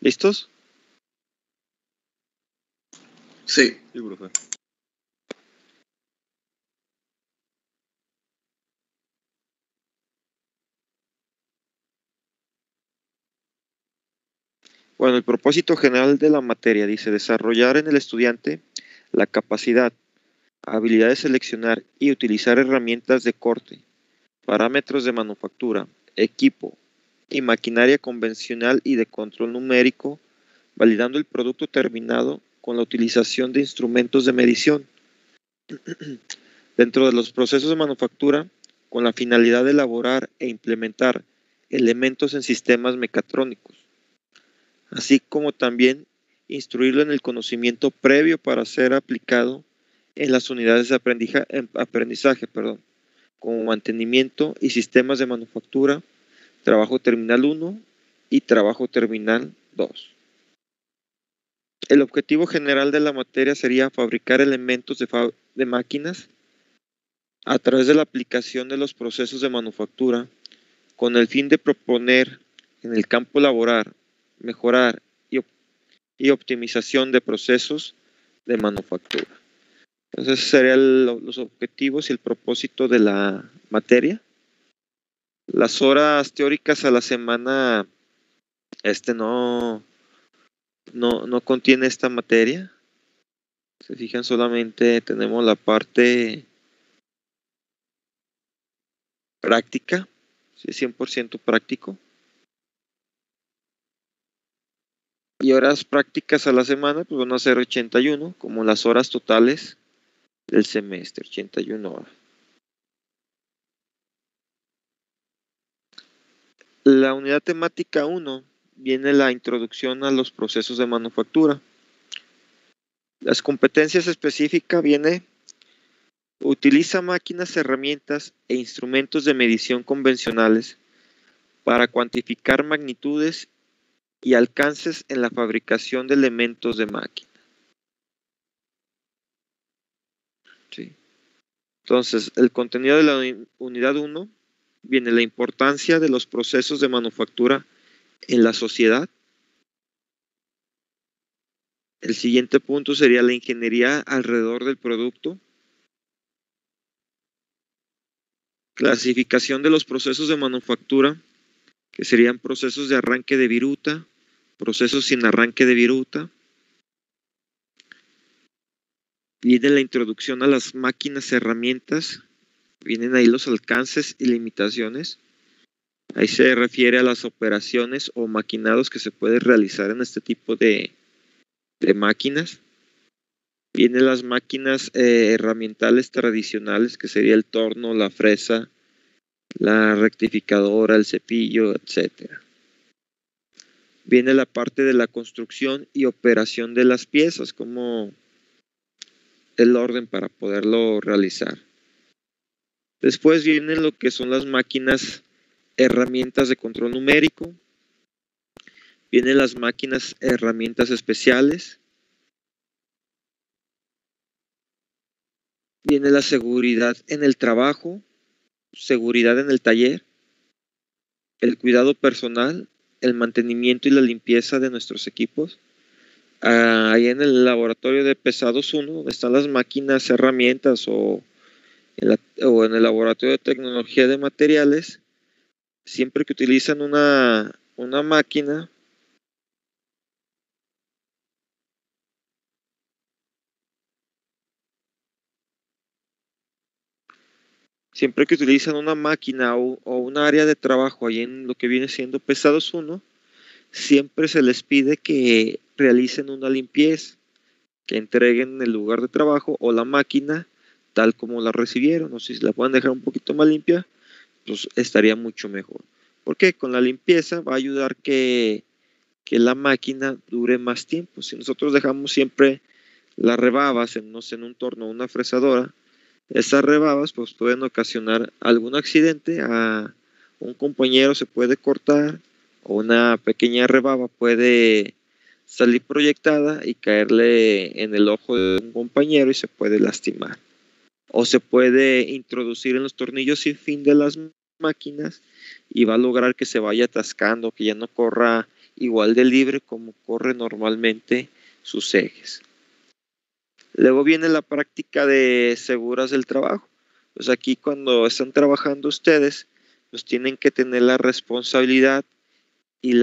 ¿Listos? Sí. Sí, profe. Bueno, el propósito general de la materia dice desarrollar en el estudiante la capacidad, habilidad de seleccionar y utilizar herramientas de corte, parámetros de manufactura, equipo y maquinaria convencional y de control numérico, validando el producto terminado con la utilización de instrumentos de medición dentro de los procesos de manufactura con la finalidad de elaborar e implementar elementos en sistemas mecatrónicos, así como también instruirlo en el conocimiento previo para ser aplicado en las unidades de aprendizaje, como mantenimiento y sistemas de manufactura, trabajo terminal 1 y trabajo terminal 2. El objetivo general de la materia sería fabricar elementos de máquinas a través de la aplicación de los procesos de manufactura con el fin de proponer en el campo laboral, mejorar y optimización de procesos de manufactura. Entonces, esos serían los objetivos y el propósito de la materia. Las horas teóricas a la semana, no contiene esta materia. Se fijan, solamente tenemos la parte práctica, sí, 100% práctico. Y horas prácticas a la semana, pues van a ser 81, como las horas totales del semestre, 81 horas. La unidad temática 1 viene la introducción a los procesos de manufactura. Las competencias específicas viene utiliza máquinas, herramientas e instrumentos de medición convencionales para cuantificar magnitudes y alcances en la fabricación de elementos de máquina. Sí. Entonces, el contenido de la unidad 1 viene la importancia de los procesos de manufactura en la sociedad. El siguiente punto sería la ingeniería alrededor del producto. Clasificación de los procesos de manufactura, que serían procesos de arranque de viruta, procesos sin arranque de viruta. Viene la introducción a las máquinas herramientas, vienen ahí los alcances y limitaciones. Ahí se refiere a las operaciones o maquinados que se puede realizar en este tipo de máquinas. Vienen las máquinas herramientales tradicionales, que sería el torno, la fresa, la rectificadora, el cepillo, etc. Viene la parte de la construcción y operación de las piezas, como el orden para poderlo realizar. Después vienen lo que son las máquinas herramientas de control numérico. Vienen las máquinas herramientas especiales. Viene la seguridad en el trabajo, seguridad en el taller, el cuidado personal, el mantenimiento y la limpieza de nuestros equipos. Ahí en el laboratorio de pesados 1, donde están las máquinas, herramientas o en el laboratorio de tecnología de materiales, siempre que utilizan una máquina, o un área de trabajo ahí en lo que viene siendo pesados 1, siempre se les pide que realicen una limpieza, que entreguen el lugar de trabajo o la máquina tal como la recibieron, o si la pueden dejar un poquito más limpia, pues estaría mucho mejor. Porque con la limpieza va a ayudar que la máquina dure más tiempo. Si nosotros dejamos siempre las rebabas en un torno o una fresadora, esas rebabas pues pueden ocasionar algún accidente. A un compañero se puede cortar, o una pequeña rebaba puede salir proyectada y caerle en el ojo de un compañero y se puede lastimar. O se puede introducir en los tornillos sin fin de las máquinas y va a lograr que se vaya atascando, que ya no corra igual de libre como corre normalmente sus ejes. Luego viene la práctica de seguras del trabajo. Pues aquí cuando están trabajando ustedes, pues tienen que tener la responsabilidad y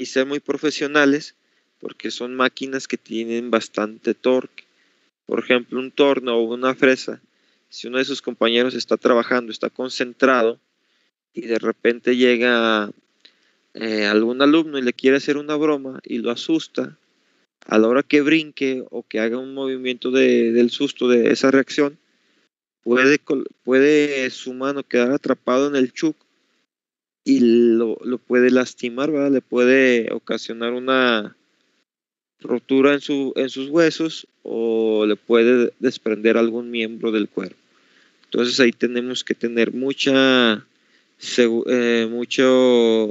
ser muy profesionales porque son máquinas que tienen bastante torque. Por ejemplo, un torno o una fresa, si uno de sus compañeros está trabajando, está concentrado y de repente llega algún alumno y le quiere hacer una broma y lo asusta, a la hora que brinque o que haga un movimiento del susto de esa reacción, puede su mano quedar atrapado en el chuck y lo puede lastimar, ¿verdad? Le puede ocasionar una rotura en sus huesos o le puede desprender algún miembro del cuerpo. Entonces ahí tenemos que tener mucha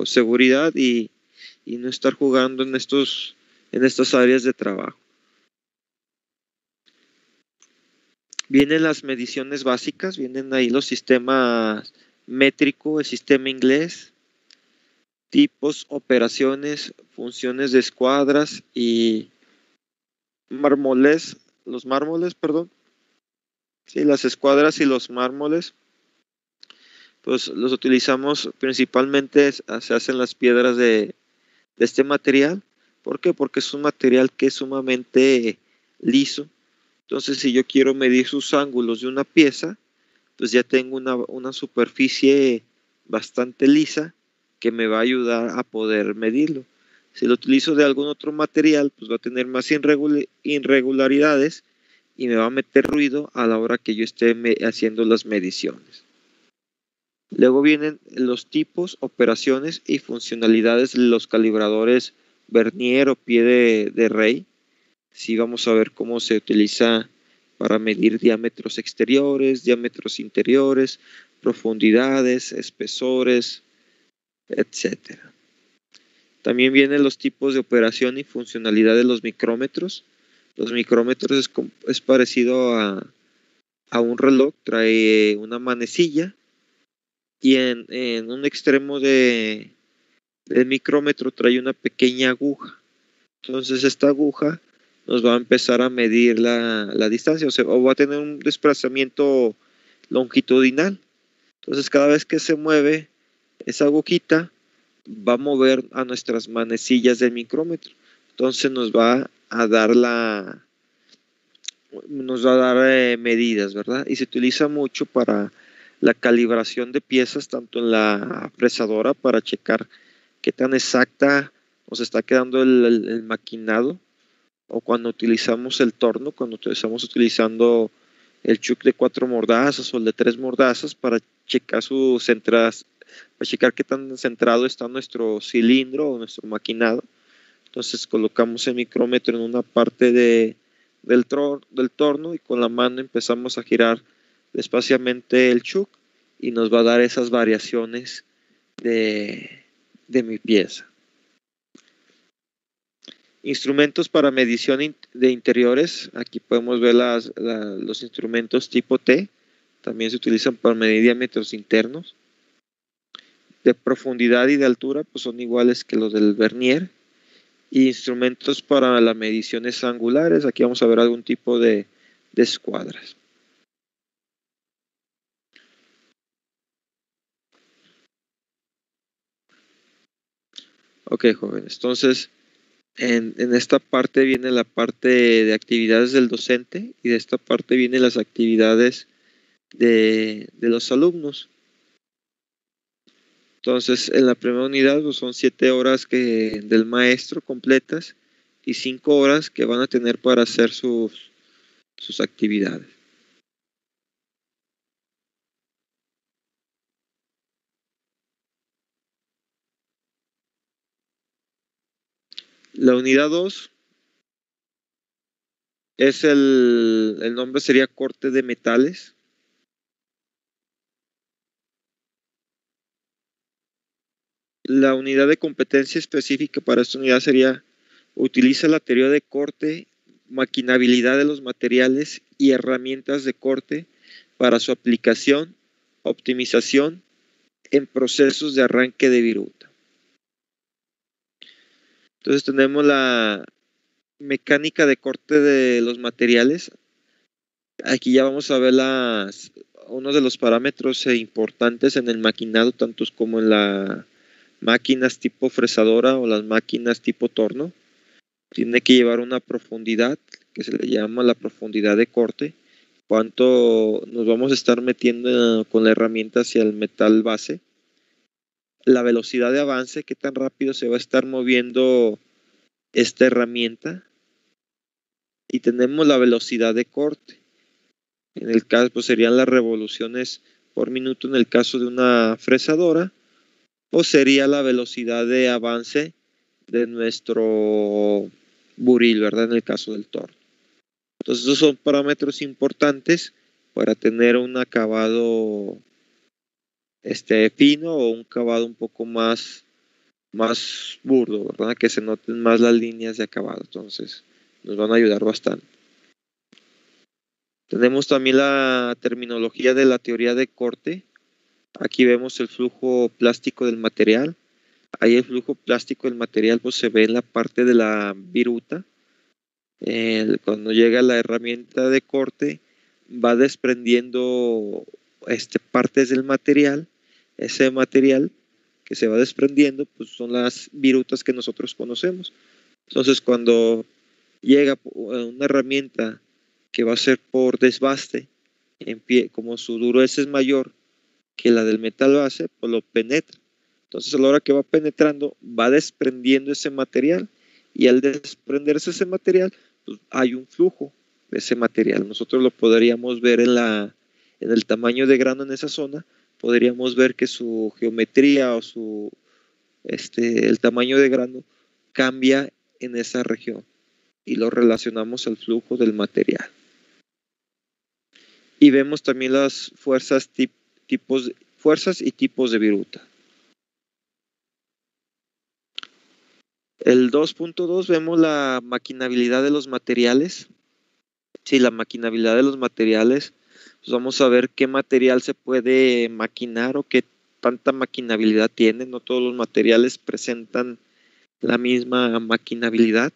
seguridad y no estar jugando en estas áreas de trabajo. Vienen las mediciones básicas, vienen ahí los sistemas métrico, el sistema inglés, tipos, operaciones, funciones de escuadras y los mármoles, perdón. Sí, las escuadras y los mármoles, pues los utilizamos principalmente, se hacen las piedras de este material. ¿Por qué? Porque es un material que es sumamente liso. Entonces, si yo quiero medir sus ángulos de una pieza, pues ya tengo una superficie bastante lisa que me va a ayudar a poder medirlo. Si lo utilizo de algún otro material, pues va a tener más irregularidades y me va a meter ruido a la hora que yo esté haciendo las mediciones. Luego vienen los tipos, operaciones y funcionalidades de los calibradores vernier o pie de rey. Sí, vamos a ver cómo se utiliza para medir diámetros exteriores, diámetros interiores, profundidades, espesores, etc. También vienen los tipos de operación y funcionalidad de los micrómetros. Los micrómetros es parecido a un reloj, trae una manecilla y en un extremo del micrómetro trae una pequeña aguja. Entonces esta aguja nos va a empezar a medir la distancia, o va a tener un desplazamiento longitudinal. Entonces cada vez que se mueve esa agujita, va a mover a nuestras manecillas del micrómetro. Entonces nos va a dar medidas, ¿verdad? Y se utiliza mucho para la calibración de piezas, tanto en la fresadora para checar qué tan exacta nos está quedando el maquinado, o cuando utilizamos el torno, cuando estamos utilizando el chuck de 4 mordazas o el de 3 mordazas para checar para checar qué tan centrado está nuestro cilindro o nuestro maquinado. Entonces colocamos el micrómetro en una parte del torno y con la mano empezamos a girar despaciamente el chuck y nos va a dar esas variaciones de mi pieza. Instrumentos para medición de interiores. Aquí podemos ver los instrumentos tipo T. También se utilizan para medir diámetros internos. De profundidad y de altura, pues son iguales que los del vernier. Y instrumentos para las mediciones angulares. Aquí vamos a ver algún tipo de escuadras. Ok, jóvenes. Entonces, en esta parte viene la parte de actividades del docente y de esta parte vienen las actividades de los alumnos. Entonces, en la primera unidad pues, son 7 horas del maestro completas y 5 horas que van a tener para hacer sus actividades. La unidad 2 es el nombre sería corte de metales. La unidad de competencia específica para esta unidad sería: utiliza la teoría de corte, maquinabilidad de los materiales y herramientas de corte para su aplicación, optimización en procesos de arranque de viruta. Entonces tenemos la mecánica de corte de los materiales. Aquí ya vamos a ver uno de los parámetros importantes en el maquinado, tantos como en las máquinas tipo fresadora o las máquinas tipo torno. Tiene que llevar una profundidad que se le llama la profundidad de corte. Cuánto nos vamos a estar metiendo con la herramienta hacia el metal base. La velocidad de avance, qué tan rápido se va a estar moviendo esta herramienta. Y tenemos la velocidad de corte. En el caso, pues serían las revoluciones por minuto en el caso de una fresadora, o sería la velocidad de avance de nuestro buril, ¿verdad? En el caso del torno. Entonces, esos son parámetros importantes para tener un acabado fino o un acabado un poco más burdo, ¿verdad? Que se noten más las líneas de acabado. Entonces, nos van a ayudar bastante. Tenemos también la terminología de la teoría de corte. Aquí vemos el flujo plástico del material. Ahí el flujo plástico del material pues se ve en la parte de la viruta. Cuando llega la herramienta de corte va desprendiendo partes del material. Ese material que se va desprendiendo pues son las virutas que nosotros conocemos. Entonces cuando llega una herramienta que va a ser por desbaste, como su dureza es mayor que la del metal base, pues lo penetra. Entonces a la hora que va penetrando, va desprendiendo ese material, y al desprenderse ese material, pues hay un flujo de ese material. Nosotros lo podríamos ver en el tamaño de grano en esa zona, podríamos ver que su geometría o el tamaño de grano cambia en esa región, y lo relacionamos al flujo del material. Y vemos también las fuerzas y tipos de viruta. El 2.2 vemos la maquinabilidad de los materiales. Sí, la maquinabilidad de los materiales. Pues vamos a ver qué material se puede maquinar o qué tanta maquinabilidad tiene. No todos los materiales presentan la misma maquinabilidad.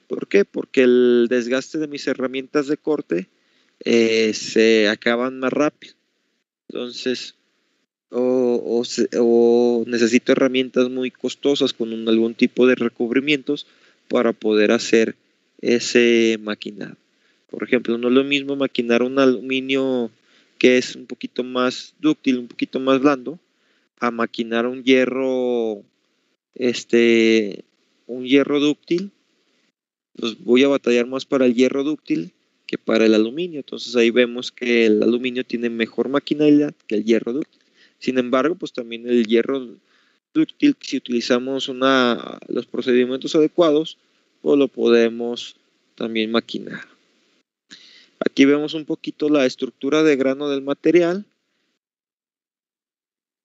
¿Por qué? Porque el desgaste de mis herramientas de corte se acaban más rápido. Entonces, o necesito herramientas muy costosas con algún tipo de recubrimientos para poder hacer ese maquinado. Por ejemplo, no es lo mismo maquinar un aluminio que es un poquito más dúctil, un poquito más blando, a maquinar un hierro dúctil. Pues voy a batallar más para el hierro dúctil que para el aluminio. Entonces ahí vemos que el aluminio tiene mejor maquinabilidad que el hierro dúctil. Sin embargo, pues también el hierro dúctil, si utilizamos los procedimientos adecuados, pues lo podemos también maquinar. Aquí vemos un poquito la estructura de grano del material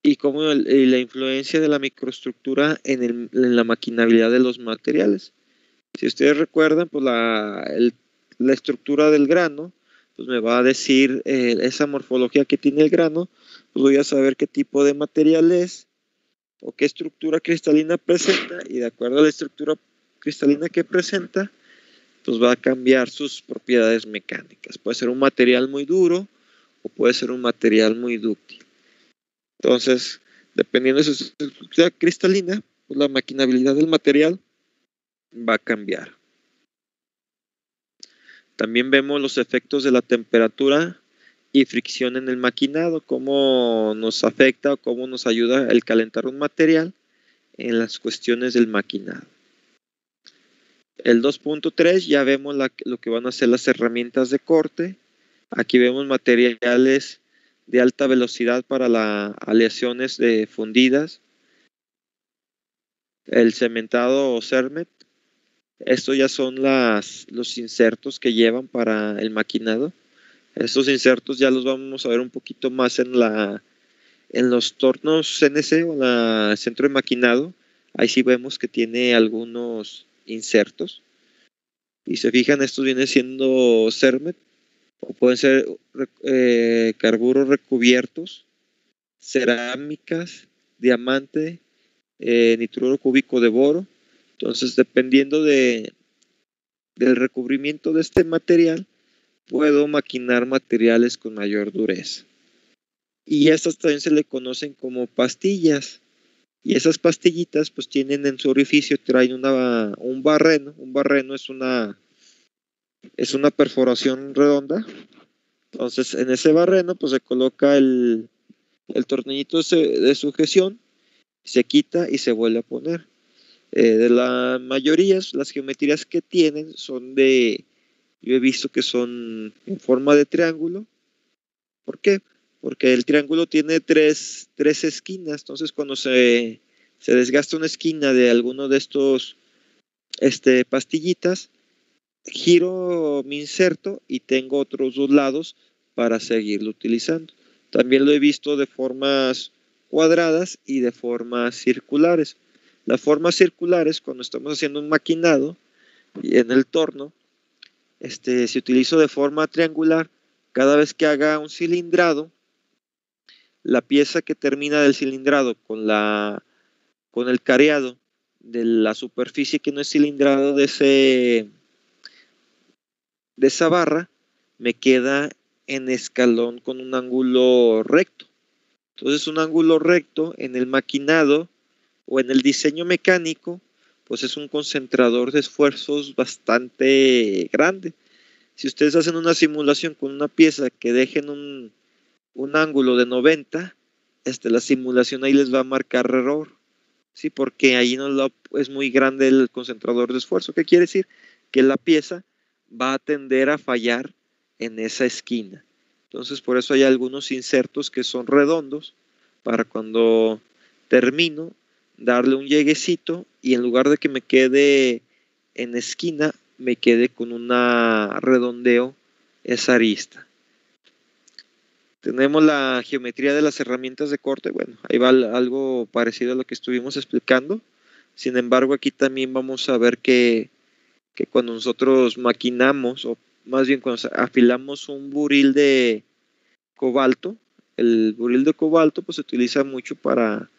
y cómo la influencia de la microestructura en la maquinabilidad de los materiales. Si ustedes recuerdan, pues la estructura del grano, pues me va a decir esa morfología que tiene el grano, pues voy a saber qué tipo de material es o qué estructura cristalina presenta, y de acuerdo a la estructura cristalina que presenta, pues va a cambiar sus propiedades mecánicas. Puede ser un material muy duro o puede ser un material muy dúctil. Entonces, dependiendo de su estructura cristalina, pues la maquinabilidad del material va a cambiar. También vemos los efectos de la temperatura y fricción en el maquinado, cómo nos afecta o cómo nos ayuda el calentar un material en las cuestiones del maquinado. El 2.3 ya vemos lo que van a ser las herramientas de corte. Aquí vemos materiales de alta velocidad para las aleaciones fundidas. El cementado o CERMET. Estos ya son los insertos que llevan para el maquinado. Estos insertos ya los vamos a ver un poquito más en los tornos CNC o en el centro de maquinado. Ahí sí vemos que tiene algunos insertos. Y se fijan, estos vienen siendo CERMET o pueden ser carburos recubiertos, cerámicas diamante, nitruro cúbico de boro. Entonces, dependiendo del recubrimiento de este material, puedo maquinar materiales con mayor dureza. Y estas también se le conocen como pastillas. Y esas pastillitas pues tienen en su orificio, traen un barreno. Un barreno es una perforación redonda. Entonces en ese barreno pues se coloca el tornillito de sujeción, se quita y se vuelve a poner. De la mayoría, las geometrías que tienen son yo he visto que son en forma de triángulo. ¿Por qué? Porque el triángulo tiene tres esquinas. Entonces cuando se desgasta una esquina de alguno de estos pastillitas, giro mi inserto y tengo otros dos lados para seguirlo utilizando. También lo he visto de formas cuadradas y de formas circulares. Las formas circulares, cuando estamos haciendo un maquinado y en el torno, si utilizo de forma triangular, cada vez que haga un cilindrado, la pieza que termina del cilindrado con el careado de la superficie que no es cilindrado de esa barra, me queda en escalón con un ángulo recto. Entonces un ángulo recto en el maquinado o en el diseño mecánico, pues es un concentrador de esfuerzos bastante grande. Si ustedes hacen una simulación con una pieza que dejen un ángulo de 90, la simulación ahí les va a marcar error. Sí, porque ahí es muy grande el concentrador de esfuerzo. ¿Qué quiere decir? Que la pieza va a tender a fallar en esa esquina. Entonces, por eso hay algunos insertos que son redondos para cuando termino darle un lleguecito y en lugar de que me quede en esquina, me quede con una redondeo esa arista. Tenemos la geometría de las herramientas de corte. Bueno, ahí va algo parecido a lo que estuvimos explicando. Sin embargo, aquí también vamos a ver que cuando nosotros maquinamos, o más bien cuando afilamos un buril de cobalto, el buril de cobalto pues se utiliza mucho para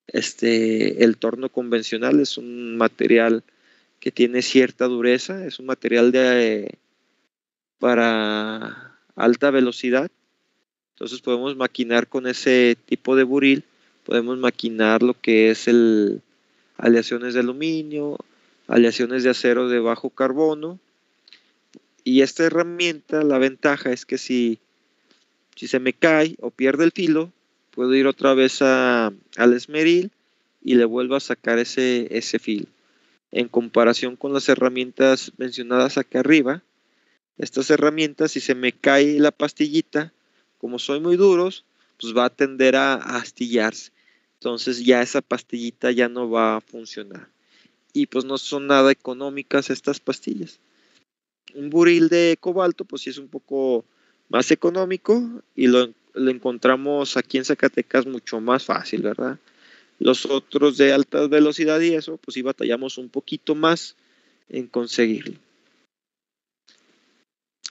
el torno convencional. Es un material que tiene cierta dureza, es un material para alta velocidad. Entonces podemos maquinar con ese tipo de buril, podemos maquinar lo que es aleaciones de aluminio, aleaciones de acero de bajo carbono. Y esta herramienta, la ventaja es que si se me cae o pierde el filo, puedo ir otra vez al esmeril y le vuelvo a sacar ese filo. En comparación con las herramientas mencionadas acá arriba, estas herramientas, si se me cae la pastillita, como son muy duros, pues va a tender a astillarse. Entonces ya esa pastillita ya no va a funcionar. Y pues no son nada económicas estas pastillas. Un buril de cobalto, pues sí es un poco más económico y lo encontramos aquí en Zacatecas mucho más fácil, ¿verdad? Los otros de alta velocidad y eso, pues sí batallamos un poquito más en conseguirlo.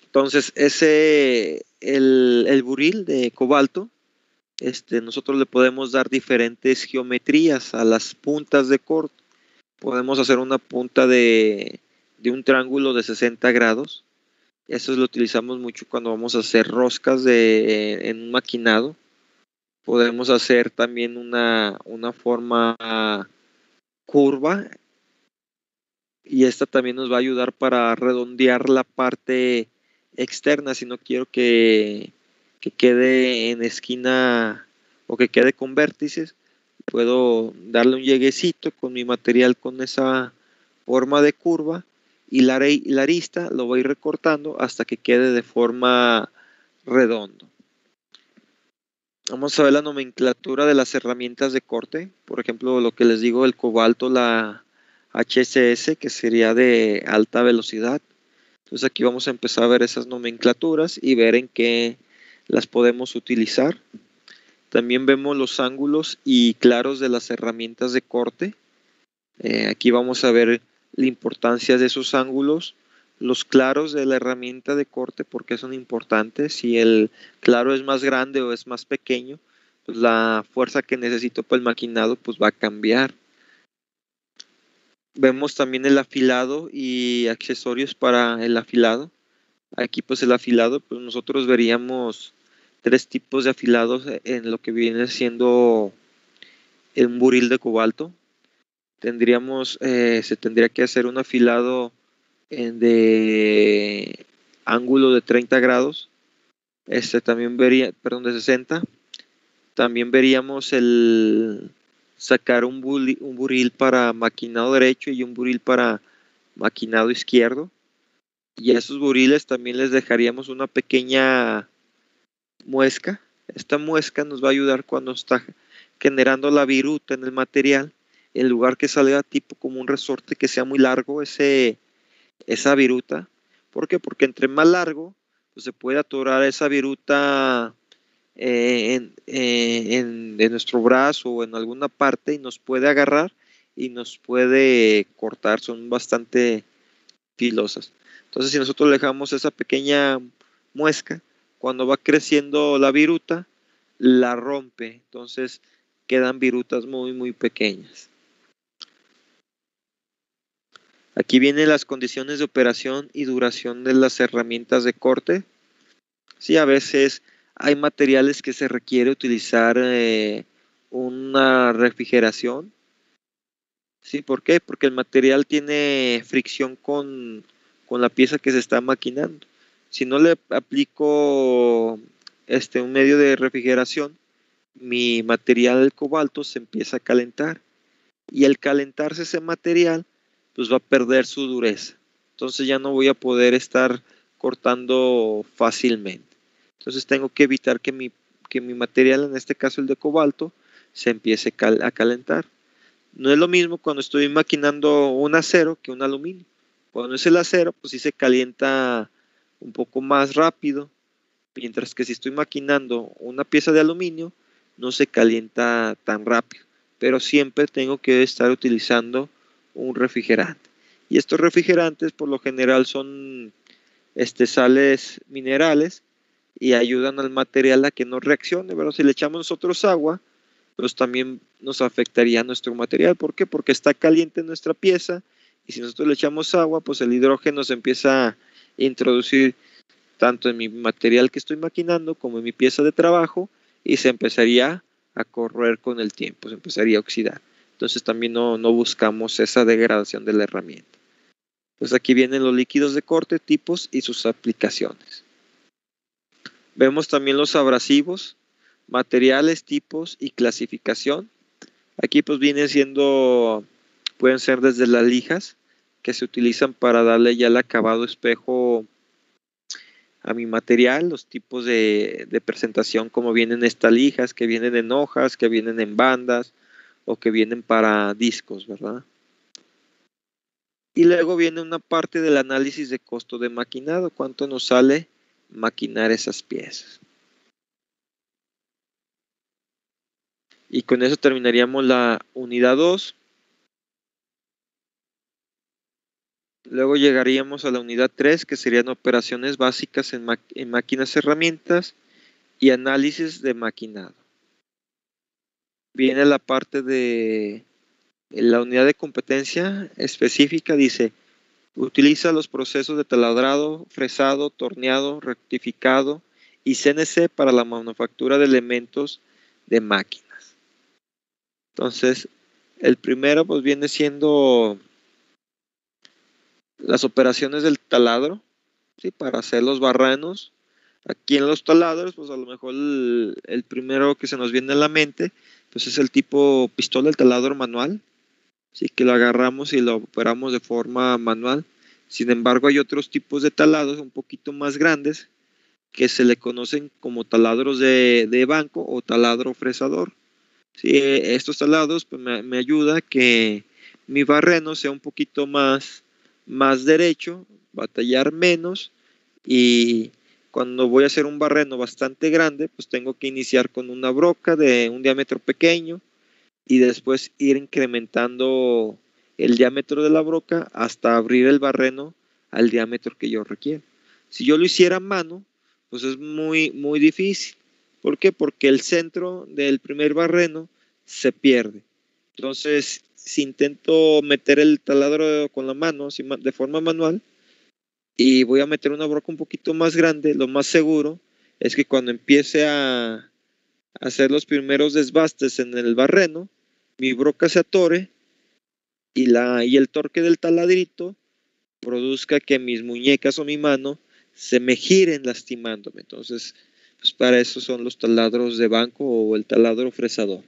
Entonces, el buril de cobalto, nosotros le podemos dar diferentes geometrías a las puntas de corte. Podemos hacer una punta de un triángulo de 60 grados. Eso lo utilizamos mucho cuando vamos a hacer roscas en un maquinado. Podemos hacer también una forma curva. Y esta también nos va a ayudar para redondear la parte externa si no quiero que quede en esquina o que quede con vértices. Puedo darle un lleguecito con mi material con esa forma de curva y la arista lo voy recortando hasta que quede de forma redonda. Vamos a ver la nomenclatura de las herramientas de corte. Por ejemplo, lo que les digo, el cobalto, la HSS, que sería de alta velocidad. Entonces aquí vamos a empezar a ver esas nomenclaturas y ver en qué las podemos utilizar. También vemos los ángulos y claros de las herramientas de corte. Aquí vamos a ver la importancia de esos ángulos, los claros de la herramienta de corte, porque son importantes. Si el claro es más grande o es más pequeño, pues la fuerza que necesito para el maquinado pues va a cambiar. Vemos también el afilado y accesorios para el afilado. Aquí pues el afilado, pues nosotros veríamos 3 tipos de afilados en lo que viene siendo un buril de cobalto. Se tendría que hacer un afilado de ángulo de 30 grados. También de 60. También veríamos el sacar un buril para maquinado derecho y un buril para maquinado izquierdo. Y a esos buriles también les dejaríamos una pequeña muesca. Esta muesca nos va a ayudar cuando está generando la viruta en el material. En lugar que salga tipo como un resorte que sea muy largo esa viruta. ¿Por qué? Porque entre más largo, pues se puede atorar esa viruta de nuestro brazo o en alguna parte y nos puede agarrar y nos puede cortar. Son bastante filosas. Entonces, si nosotros le dejamos esa pequeña muesca, cuando va creciendo la viruta, la rompe. Entonces, quedan virutas muy, muy pequeñas. Aquí vienen las condiciones de operación y duración de las herramientas de corte. Sí, a veces hay materiales que se requiere utilizar una refrigeración. ¿Sí? ¿Por qué? Porque el material tiene fricción con la pieza que se está maquinando. Si no le aplico un medio de refrigeración, mi material, el cobalto, se empieza a calentar. Y al calentarse ese material, pues va a perder su dureza. Entonces ya no voy a poder estar cortando fácilmente. Entonces tengo que evitar que mi material, en este caso el de cobalto, se empiece a calentar. No es lo mismo cuando estoy maquinando un acero que un aluminio. Cuando es el acero, pues sí se calienta un poco más rápido, mientras que si estoy maquinando una pieza de aluminio, no se calienta tan rápido. Pero siempre tengo que estar utilizando un refrigerante. Y estos refrigerantes por lo general son sales minerales y ayudan al material a que no reaccione. Pero si le echamos nosotros agua, pues también nos afectaría nuestro material. ¿Por qué? Porque está caliente nuestra pieza y si nosotros le echamos agua, pues el hidrógeno se empieza a introducir tanto en mi material que estoy maquinando como en mi pieza de trabajo y se empezaría a corroer con el tiempo, se empezaría a oxidar. Entonces también no buscamos esa degradación de la herramienta. Pues aquí vienen los líquidos de corte, tipos y sus aplicaciones. Vemos también los abrasivos, materiales, tipos y clasificación. Aquí pues pueden ser desde las lijas que se utilizan para darle ya el acabado espejo a mi material, los tipos de presentación como vienen estas lijas, que vienen en hojas, que vienen en bandas o que vienen para discos, ¿verdad? Y luego viene una parte del análisis de costo de maquinado, cuánto nos sale maquinar esas piezas. Y con eso terminaríamos la unidad 2. Luego llegaríamos a la unidad 3, que serían operaciones básicas en máquinas herramientas y análisis de maquinado. Viene la parte de la unidad de competencia específica, dice, utiliza los procesos de taladrado, fresado, torneado, rectificado y CNC para la manufactura de elementos de máquinas. Entonces, el primero pues viene siendo las operaciones del taladro, ¿sí? Para hacer los barrenos. Aquí en los taladros, pues a lo mejor el primero que se nos viene a la mente, pues es el tipo pistola, el taladro manual, ¿sí? Que lo agarramos y lo operamos de forma manual. Sin embargo, hay otros tipos de taladros un poquito más grandes que se le conocen como taladros de banco o taladro fresador. ¿Sí? Estos taladros pues, me ayuda a que mi barreno sea un poquito más derecho, batallar menos y cuando voy a hacer un barreno bastante grande, pues tengo que iniciar con una broca de un diámetro pequeño y después ir incrementando el diámetro de la broca hasta abrir el barreno al diámetro que yo requiero. Si yo lo hiciera a mano, pues es muy, muy difícil. ¿Por qué? Porque el centro del primer barreno se pierde. Entonces, si intento meter el taladro con la mano, de forma manual, y voy a meter una broca un poquito más grande, lo más seguro es que cuando empiece a hacer los primeros desbastes en el barreno, mi broca se atore y el torque del taladrito produzca que mis muñecas o mi mano se me giren lastimándome. Entonces, pues para eso son los taladros de banco o el taladro fresador.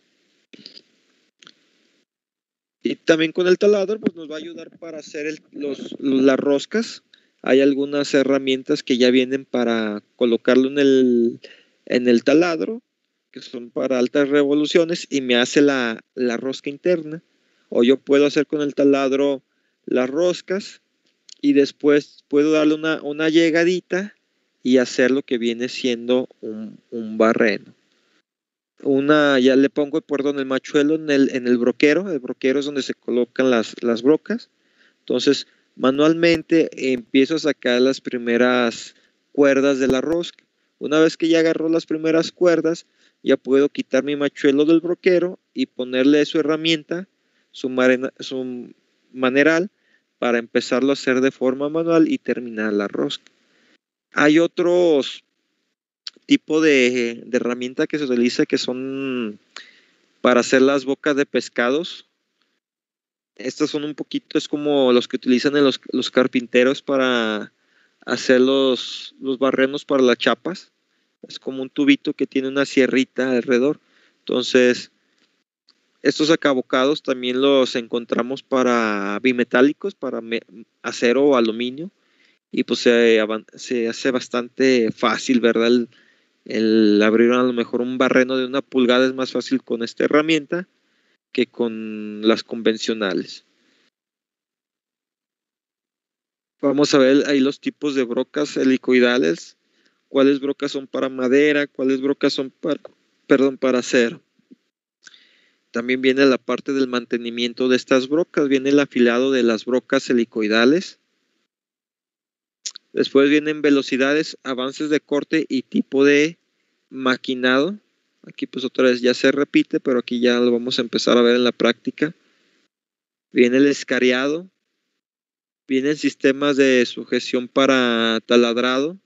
Y también con el taladro pues nos va a ayudar para hacer las roscas. Hay algunas herramientas que ya vienen para colocarlo en el taladro, que son para altas revoluciones y me hace la rosca interna. O yo puedo hacer con el taladro las roscas y después puedo darle una llegadita y hacer lo que viene siendo un barreno. Ya le pongo el puerto en el machuelo, en el broquero. El broquero es donde se colocan las brocas. Entonces, manualmente empiezo a sacar las primeras cuerdas de la rosca. Una vez que ya agarró las primeras cuerdas, ya puedo quitar mi machuelo del broquero y ponerle su herramienta, su maneral, para empezarlo a hacer de forma manual y terminar la rosca. Hay otros tipos de herramienta que se utiliza que son para hacer las bocas de pescados. Estas son un poquito, es como los que utilizan en los carpinteros para hacer los barrenos para las chapas. Es como un tubito que tiene una sierrita alrededor. Entonces, estos acabocados también los encontramos para bimetálicos, para acero o aluminio. Y pues se hace bastante fácil, ¿verdad? El abrir a lo mejor un barreno de 1 pulgada es más fácil con esta herramienta que con las convencionales. Vamos a ver ahí los tipos de brocas helicoidales, cuáles brocas son para madera, cuáles brocas son para acero. También viene la parte del mantenimiento de estas brocas, viene el afilado de las brocas helicoidales. Después vienen velocidades, avances de corte y tipo de maquinado. Aquí pues otra vez ya se repite, pero aquí ya lo vamos a empezar a ver en la práctica. Viene el escariado. Vienen sistemas de sujeción para taladrado.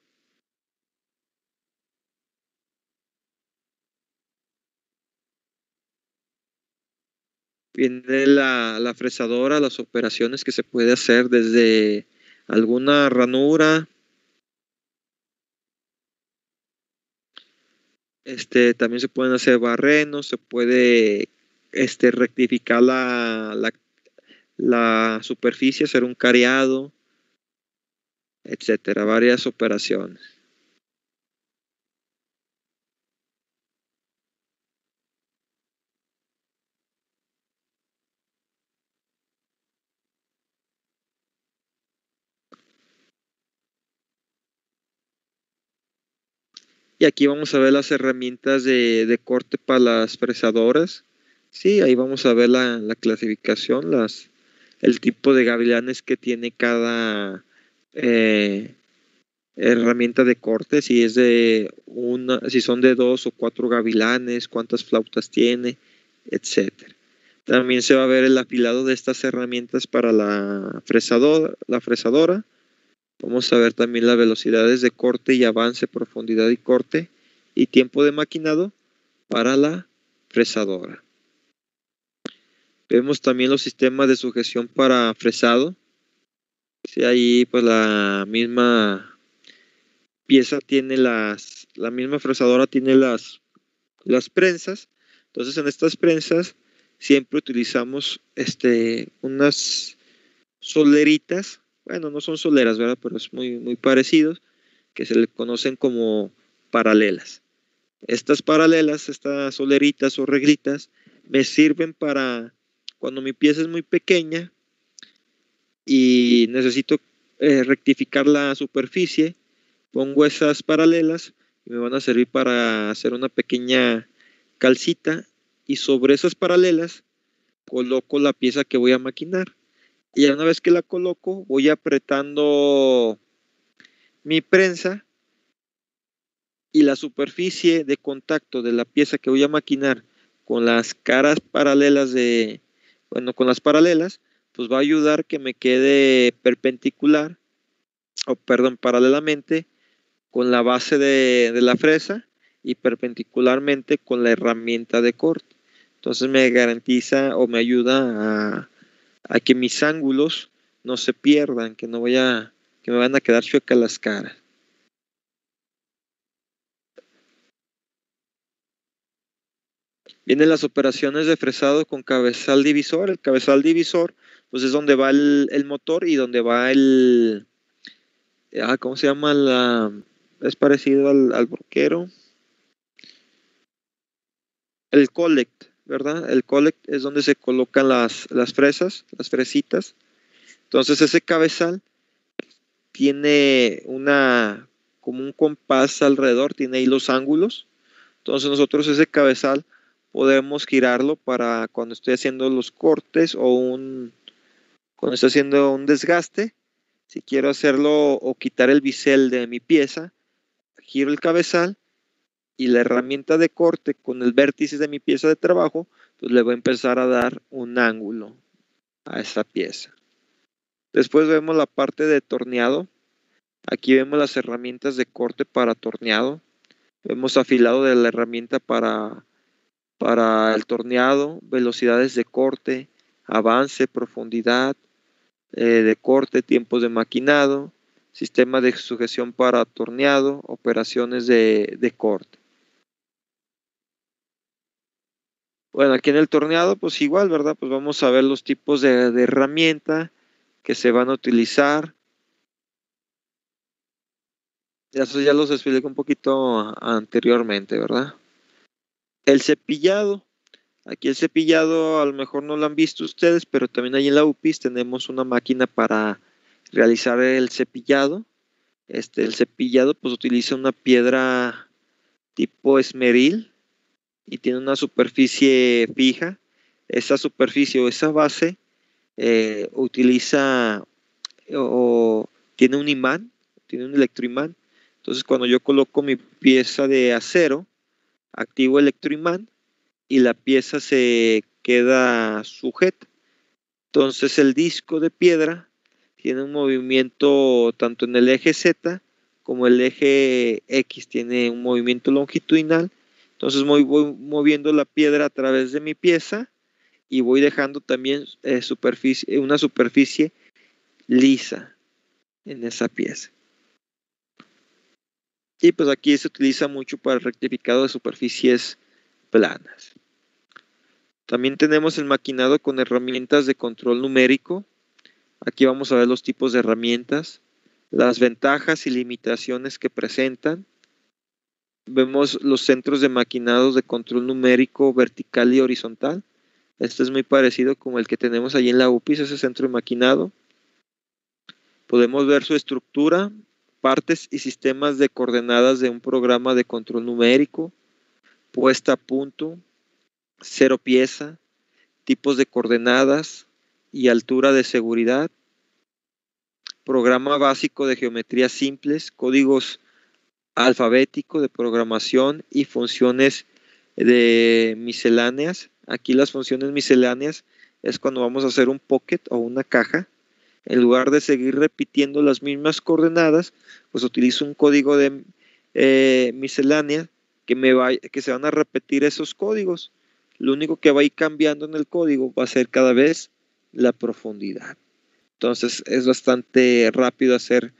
Viene la fresadora, las operaciones que se puede hacer desde alguna ranura. También se pueden hacer barrenos, se puede rectificar la superficie, hacer un cariado, etcétera, varias operaciones. Y aquí vamos a ver las herramientas de corte para las fresadoras. Sí, ahí vamos a ver la clasificación, el tipo de gavilanes que tiene cada herramienta de corte, si son de 2 o 4 gavilanes, cuántas flautas tiene, etcétera. También se va a ver el afilado de estas herramientas para la fresadora. Vamos a ver también las velocidades de corte y avance, profundidad y corte y tiempo de maquinado para la fresadora. Vemos también los sistemas de sujeción para fresado. Si ahí pues la misma pieza tiene la misma fresadora tiene las prensas. Entonces en estas prensas siempre utilizamos unas soleritas. Bueno, no son soleras, ¿verdad? Pero es muy, muy parecidos, que se le conocen como paralelas. Estas paralelas, estas soleritas o reglitas, me sirven para cuando mi pieza es muy pequeña y necesito rectificar la superficie, pongo esas paralelas y me van a servir para hacer una pequeña calcita y sobre esas paralelas coloco la pieza que voy a maquinar. Y una vez que la coloco, voy apretando mi prensa y la superficie de contacto de la pieza que voy a maquinar con las caras paralelas con las paralelas, pues va a ayudar que me quede paralelamente con la base de la fresa y perpendicularmente con la herramienta de corte. Entonces me garantiza o me ayuda a que mis ángulos no se pierdan, que me van a quedar chuecas las caras. Vienen las operaciones de fresado con cabezal divisor. El cabezal divisor, pues es donde va el motor y donde va ¿cómo se llama? Es parecido al broquero. El collect, ¿verdad? El collect es donde se colocan las fresas, las fresitas. Entonces ese cabezal tiene como un compás alrededor, tiene ahí los ángulos. Entonces nosotros ese cabezal podemos girarlo para cuando estoy haciendo los cortes cuando estoy haciendo un desgaste. Si quiero hacerlo o quitar el bisel de mi pieza, giro el cabezal y la herramienta de corte con el vértice de mi pieza de trabajo, pues le voy a empezar a dar un ángulo a esa pieza. Después vemos la parte de torneado. Aquí vemos las herramientas de corte para torneado. Vemos afilado de la herramienta para el torneado, velocidades de corte, avance, profundidad de corte, tiempos de maquinado, sistema de sujeción para torneado, operaciones de corte. Bueno, aquí en el torneado, pues igual, ¿verdad? Pues vamos a ver los tipos de herramienta que se van a utilizar. Eso ya los expliqué un poquito anteriormente, ¿verdad? El cepillado. Aquí el cepillado a lo mejor no lo han visto ustedes, pero también ahí en la UPIS tenemos una máquina para realizar el cepillado. El cepillado pues utiliza una piedra tipo esmeril y tiene una superficie fija. Esa superficie o esa base utiliza o tiene un imán, tiene un electroimán. Entonces cuando yo coloco mi pieza de acero, activo el electroimán y la pieza se queda sujeta. Entonces el disco de piedra tiene un movimiento tanto en el eje Z como el eje X, tiene un movimiento longitudinal. Entonces voy moviendo la piedra a través de mi pieza y voy dejando también una superficie lisa en esa pieza. Y pues aquí se utiliza mucho para el rectificado de superficies planas. También tenemos el maquinado con herramientas de control numérico. Aquí vamos a ver los tipos de herramientas, las ventajas y limitaciones que presentan. Vemos los centros de maquinados de control numérico vertical y horizontal. Este es muy parecido como el que tenemos allí en la UPIS, ese centro de maquinado. Podemos ver su estructura, partes y sistemas de coordenadas de un programa de control numérico, puesta a punto, cero pieza, tipos de coordenadas y altura de seguridad, programa básico de geometría simples, códigos alfabéticos de programación y funciones de misceláneas. Aquí las funciones misceláneas es cuando vamos a hacer un pocket o una caja. En lugar de seguir repitiendo las mismas coordenadas, pues utilizo un código de miscelánea que se van a repetir esos códigos. Lo único que va a ir cambiando en el código va a ser cada vez la profundidad. Entonces es bastante rápido hacer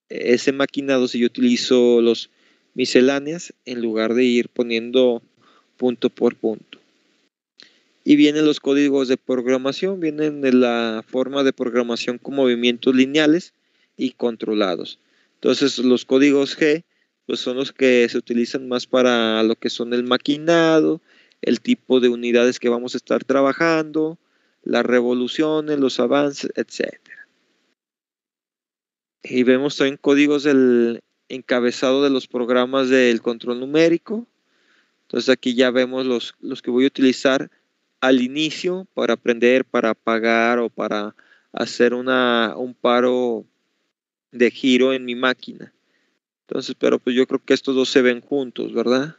ese maquinado si yo utilizo los misceláneas en lugar de ir poniendo punto por punto. Y vienen los códigos de programación, vienen de la forma de programación con movimientos lineales y controlados. Entonces los códigos G pues son los que se utilizan más para lo que son el maquinado, el tipo de unidades que vamos a estar trabajando, las revoluciones, los avances, etc. Y vemos también códigos del encabezado de los programas del control numérico. Entonces aquí ya vemos los que voy a utilizar al inicio para aprender, para apagar o para hacer un paro de giro en mi máquina. Entonces, pero pues yo creo que estos dos se ven juntos, ¿verdad?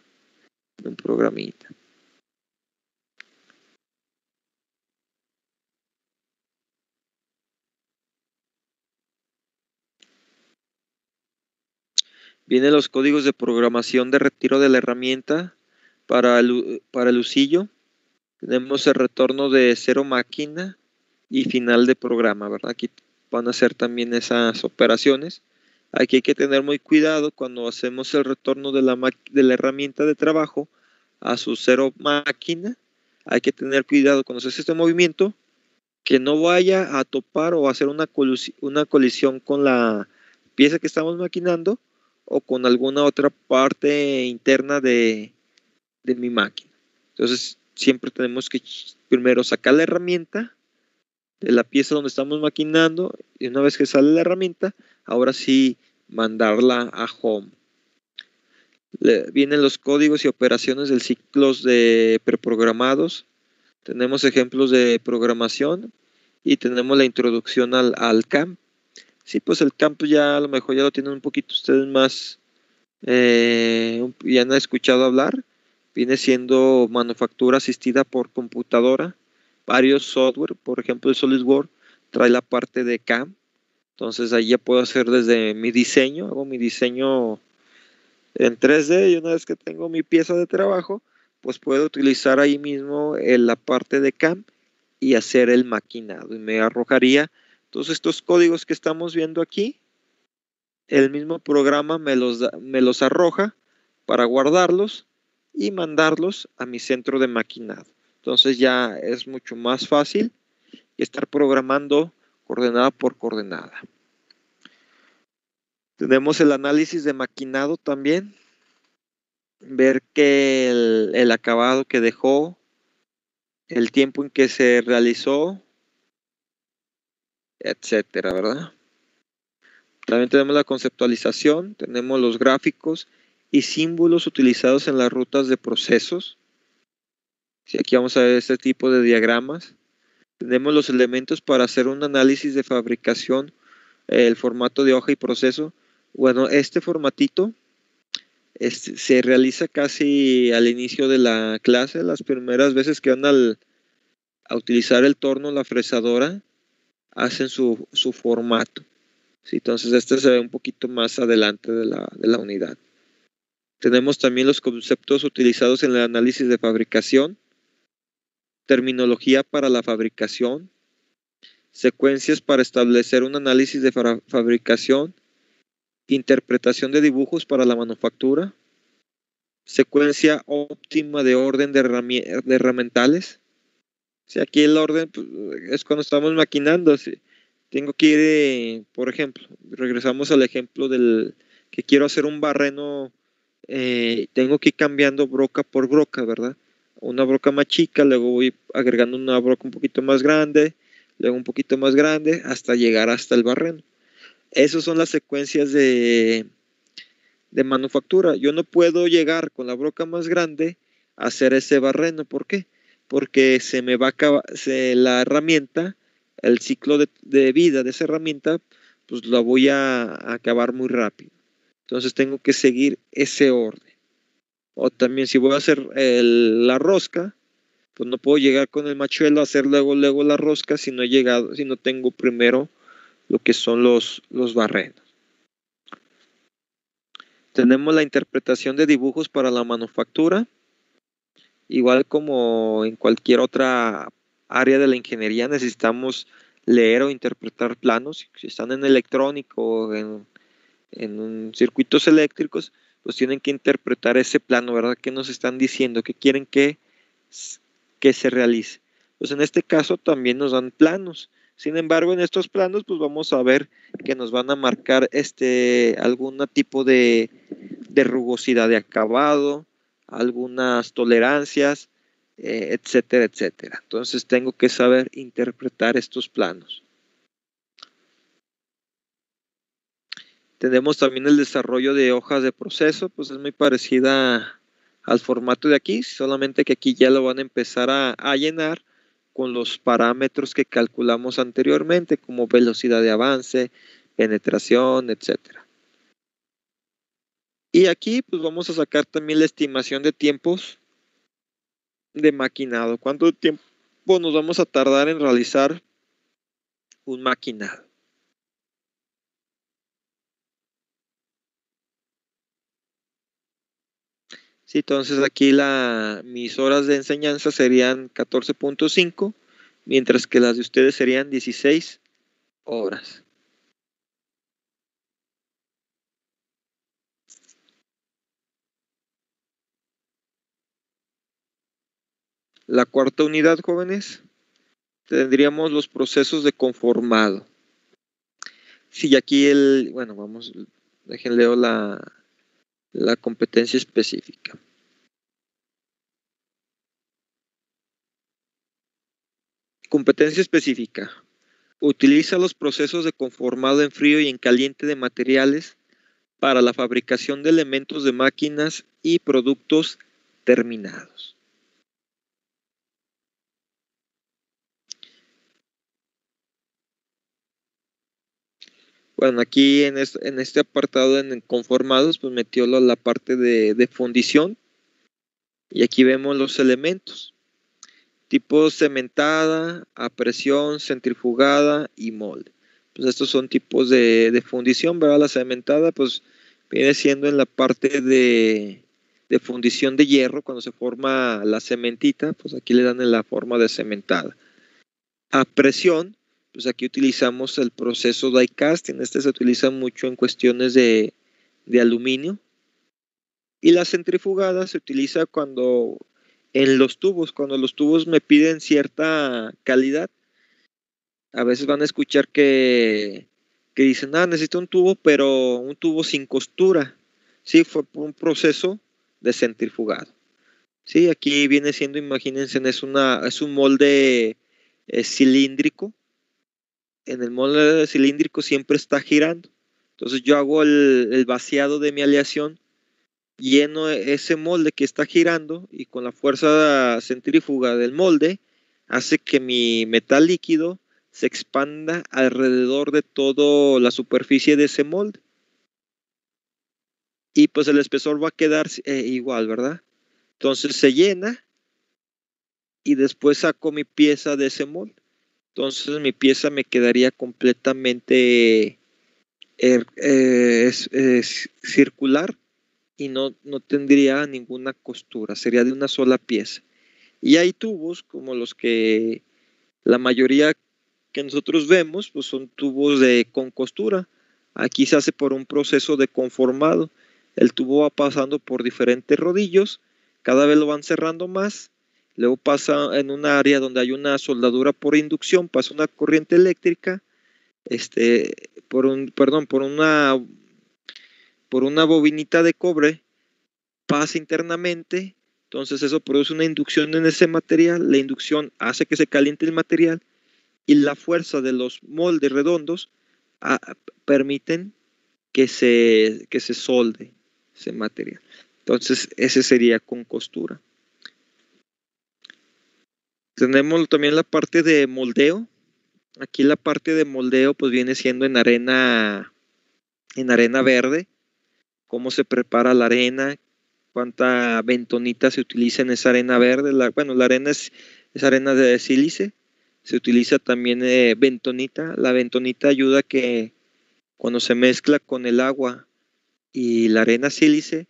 En un programita. Vienen los códigos de programación de retiro de la herramienta para el usillo. Tenemos el retorno de cero máquina y final de programa, ¿verdad? Aquí van a hacer también esas operaciones. Aquí hay que tener muy cuidado cuando hacemos el retorno de la herramienta de trabajo a su cero máquina. Hay que tener cuidado cuando se hace este movimiento que no vaya a topar o hacer una colisión con la pieza que estamos maquinando o con alguna otra parte interna de mi máquina. Entonces, siempre tenemos que primero sacar la herramienta de la pieza donde estamos maquinando y una vez que sale la herramienta, ahora sí mandarla a home. Vienen los códigos y operaciones del ciclos de preprogramados. Tenemos ejemplos de programación y tenemos la introducción al CAMP. Sí, pues el CAMP ya a lo mejor ya lo tienen un poquito ustedes más, ya han escuchado hablar. Viene siendo manufactura asistida por computadora, varios software, por ejemplo el SolidWorks trae la parte de CAM, entonces ahí ya puedo hacer desde mi diseño, hago mi diseño en 3D y una vez que tengo mi pieza de trabajo, pues puedo utilizar ahí mismo la parte de CAM y hacer el maquinado y me arrojaría todos estos códigos que estamos viendo aquí, el mismo programa me los arroja para guardarlos y mandarlos a mi centro de maquinado. Entonces ya es mucho más fácil estar programando coordenada por coordenada. Tenemos el análisis de maquinado también, ver que el acabado que dejó, el tiempo en que se realizó, etcétera, ¿verdad? También tenemos la conceptualización, tenemos los gráficos y símbolos utilizados en las rutas de procesos. Sí, aquí vamos a ver este tipo de diagramas. Tenemos los elementos para hacer un análisis de fabricación, el formato de hoja y proceso. Bueno, este formatito se realiza casi al inicio de la clase, las primeras veces que van a utilizar el torno, la fresadora, hacen su formato. Sí, entonces este se ve un poquito más adelante de la unidad. Tenemos también los conceptos utilizados en el análisis de fabricación, terminología para la fabricación, secuencias para establecer un análisis de fabricación, interpretación de dibujos para la manufactura, secuencia óptima de orden de herramientales. Si aquí el orden pues, es cuando estamos maquinando. Si tengo que ir, por ejemplo, regresamos al ejemplo del que quiero hacer un barreno, tengo que ir cambiando broca por broca, ¿verdad? Una broca más chica, luego voy agregando una broca un poquito más grande, luego un poquito más grande, hasta llegar hasta el barreno. Esas son las secuencias de manufactura. Yo no puedo llegar con la broca más grande a hacer ese barreno. ¿Por qué? Porque se me va a acabar, la herramienta, el ciclo de vida de esa herramienta, pues la voy a acabar muy rápido. Entonces tengo que seguir ese orden. O también si voy a hacer la rosca, pues no puedo llegar con el machuelo a hacer luego la rosca si no he llegado, si no tengo primero lo que son los barrenos. Tenemos la interpretación de dibujos para la manufactura. Igual como en cualquier otra área de la ingeniería, necesitamos leer o interpretar planos. Si están en electrónico o en circuitos eléctricos, pues tienen que interpretar ese plano, ¿verdad? ¿Qué nos están diciendo? ¿Qué quieren que se realice? Pues en este caso también nos dan planos. Sin embargo, en estos planos, pues vamos a ver que nos van a marcar algún tipo de rugosidad de acabado, algunas tolerancias, etcétera, etcétera. Entonces tengo que saber interpretar estos planos. Tenemos también el desarrollo de hojas de proceso, pues es muy parecida al formato de aquí, solamente que aquí ya lo van a empezar a llenar con los parámetros que calculamos anteriormente, como velocidad de avance, penetración, etcétera. Y aquí pues vamos a sacar también la estimación de tiempos de maquinado. ¿Cuánto tiempo nos vamos a tardar en realizar un maquinado? Sí, entonces aquí mis horas de enseñanza serían 14.5, mientras que las de ustedes serían 16 horas. La cuarta unidad, jóvenes, tendríamos los procesos de conformado. Sí, aquí bueno, dejen leo la competencia específica. Competencia específica. Utiliza los procesos de conformado en frío y en caliente de materiales para la fabricación de elementos de máquinas y productos terminados. Bueno, aquí en este apartado en conformados, pues metió la parte de fundición. Y aquí vemos los elementos. Tipo cementada, a presión, centrifugada y molde. Pues estos son tipos de fundición, ¿verdad? La cementada, pues viene siendo en la parte de fundición de hierro, cuando se forma la cementita, pues aquí le dan en la forma de cementada. A presión, pues aquí utilizamos el proceso die casting. Este se utiliza mucho en cuestiones de aluminio. Y la centrifugada se utiliza cuando cuando los tubos me piden cierta calidad. A veces van a escuchar que dicen, necesito un tubo, pero un tubo sin costura. Sí, fue por un proceso de centrifugado. Sí, aquí viene siendo, imagínense, es un molde cilíndrico. En el molde cilíndrico siempre está girando. Entonces yo hago el vaciado de mi aleación, lleno ese molde que está girando y con la fuerza centrífuga del molde hace que mi metal líquido se expanda alrededor de toda la superficie de ese molde. Y pues el espesor va a quedar igual, ¿verdad? Entonces se llena y después saco mi pieza de ese molde. Entonces mi pieza me quedaría completamente circular y no tendría ninguna costura, sería de una sola pieza. Y hay tubos como los que la mayoría que nosotros vemos, pues son tubos con costura. Aquí se hace por un proceso de conformado. El tubo va pasando por diferentes rodillos, cada vez lo van cerrando más, luego pasa en un área donde hay una soldadura por inducción, pasa una corriente eléctrica, por una bobinita de cobre, pasa internamente, entonces eso produce una inducción en ese material, la inducción hace que se caliente el material y la fuerza de los moldes redondos permiten que se solde ese material. Entonces ese sería con costura. Tenemos también la parte de moldeo. Aquí la parte de moldeo pues viene siendo en arena verde, cómo se prepara la arena, cuánta bentonita se utiliza en esa arena verde. La arena es arena de sílice. Se utiliza también bentonita. La bentonita ayuda a que cuando se mezcla con el agua y la arena sílice,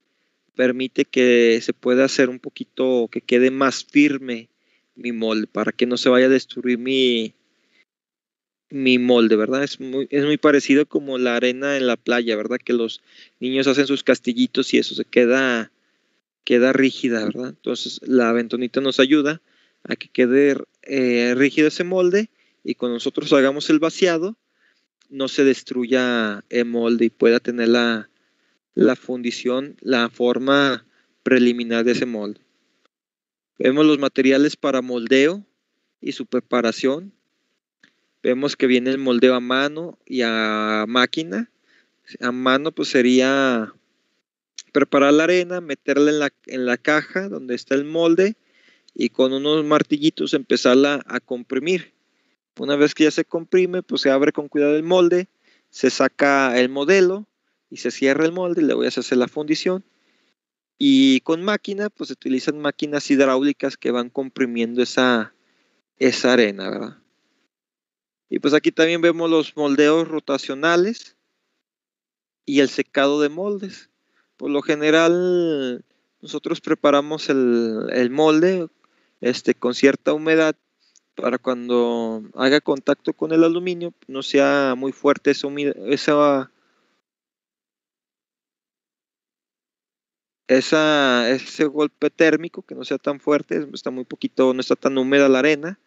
permite que se pueda hacer un poquito, que quede más firme mi molde, para que no se vaya a destruir mi molde, ¿verdad? Es muy parecido como la arena en la playa, ¿verdad? Que los niños hacen sus castillitos y eso se queda rígida, ¿verdad? Entonces la bentonita nos ayuda a que quede rígido ese molde y cuando nosotros hagamos el vaciado no se destruya el molde y pueda tener la fundición, la forma preliminar de ese molde. Vemos los materiales para moldeo y su preparación. Vemos que viene el moldeo a mano y a máquina. A mano pues sería preparar la arena, meterla en la caja donde está el molde y con unos martillitos empezarla a comprimir. Una vez que ya se comprime, pues se abre con cuidado el molde, se saca el modelo y se cierra el molde y luego ya se hace la fundición. Y con máquina, pues se utilizan máquinas hidráulicas que van comprimiendo esa arena, ¿verdad? Y pues aquí también vemos los moldeos rotacionales y el secado de moldes. Por lo general, nosotros preparamos el molde con cierta humedad para cuando haga contacto con el aluminio no sea muy fuerte ese golpe térmico, que no sea tan fuerte, está muy poquito, no está tan húmeda la arena,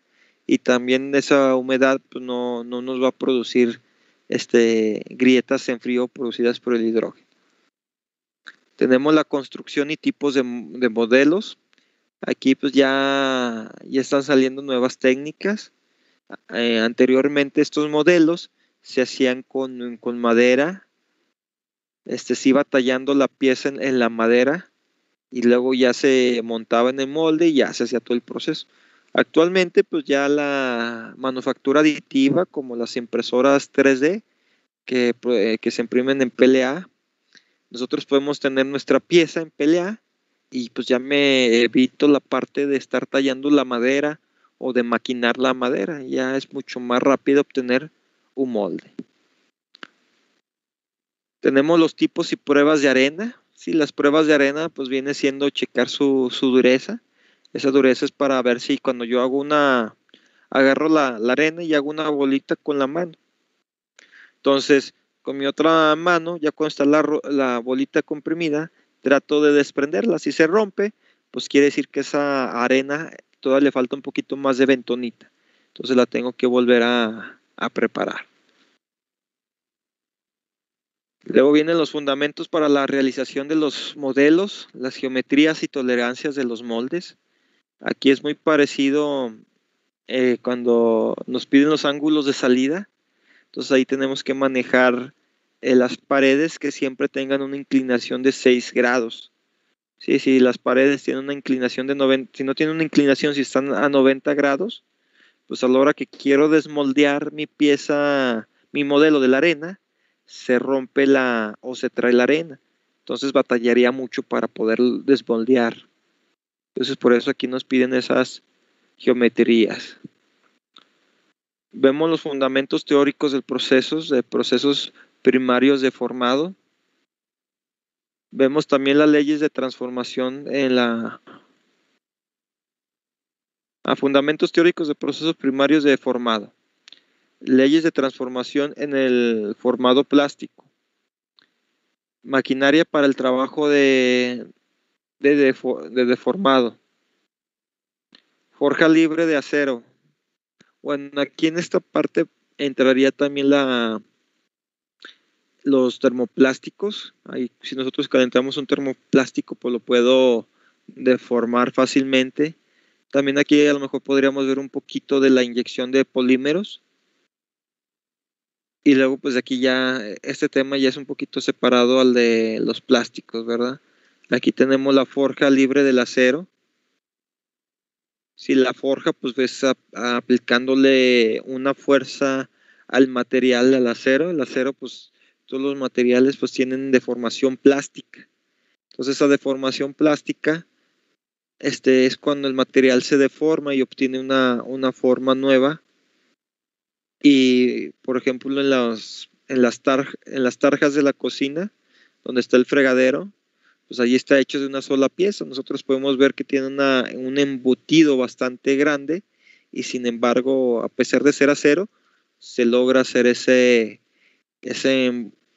y también esa humedad pues, no nos va a producir grietas en frío producidas por el hidrógeno. Tenemos la construcción y tipos de modelos. Aquí pues ya están saliendo nuevas técnicas. Anteriormente estos modelos se hacían con madera, se iba tallando la pieza en la madera y luego ya se montaba en el molde y ya se hacía todo el proceso. Actualmente pues ya la manufactura aditiva como las impresoras 3D que se imprimen en PLA, nosotros podemos tener nuestra pieza en PLA y pues ya me evito la parte de estar tallando la madera o de maquinar la madera, ya es mucho más rápido obtener un molde. Tenemos los tipos y pruebas de arena. Sí, las pruebas de arena pues viene siendo checar su dureza. Esa dureza es para ver si cuando yo agarro la arena y hago una bolita con la mano. Entonces, con mi otra mano, ya cuando está la bolita comprimida, trato de desprenderla. Si se rompe, pues quiere decir que esa arena todavía le falta un poquito más de bentonita. Entonces la tengo que volver a preparar. Luego vienen los fundamentos para la realización de los modelos, las geometrías y tolerancias de los moldes. Aquí es muy parecido cuando nos piden los ángulos de salida. Entonces ahí tenemos que manejar las paredes que siempre tengan una inclinación de 6 grados. Sí, si las paredes tienen una inclinación de 90, si no tienen una inclinación, si están a 90 grados, pues a la hora que quiero desmoldear mi pieza, mi modelo de la arena, se rompe o se trae la arena. Entonces batallaría mucho para poder desmoldear. Entonces por eso aquí nos piden esas geometrías. Vemos los fundamentos teóricos de procesos primarios de formado. Vemos también las leyes de transformación fundamentos teóricos de procesos primarios de formado. Leyes de transformación en el formado plástico. Maquinaria para el trabajo de deformado. Forja libre de acero. Bueno, aquí en esta parte entraría también los termoplásticos. Ahí, si nosotros calentamos un termoplástico, pues lo puedo deformar fácilmente. También aquí a lo mejor podríamos ver un poquito de la inyección de polímeros. Y luego pues aquí ya este tema ya es un poquito separado al de los plásticos, ¿verdad? Aquí tenemos la forja libre del acero. Si la forja pues ves aplicándole una fuerza al material, al acero. El acero pues todos los materiales pues tienen deformación plástica. Entonces esa deformación plástica es cuando el material se deforma y obtiene una forma nueva. Y por ejemplo en las tarjas de la cocina, donde está el fregadero, pues ahí está hecho de una sola pieza. Nosotros podemos ver que tiene un embutido bastante grande y sin embargo, a pesar de ser acero, se logra hacer ese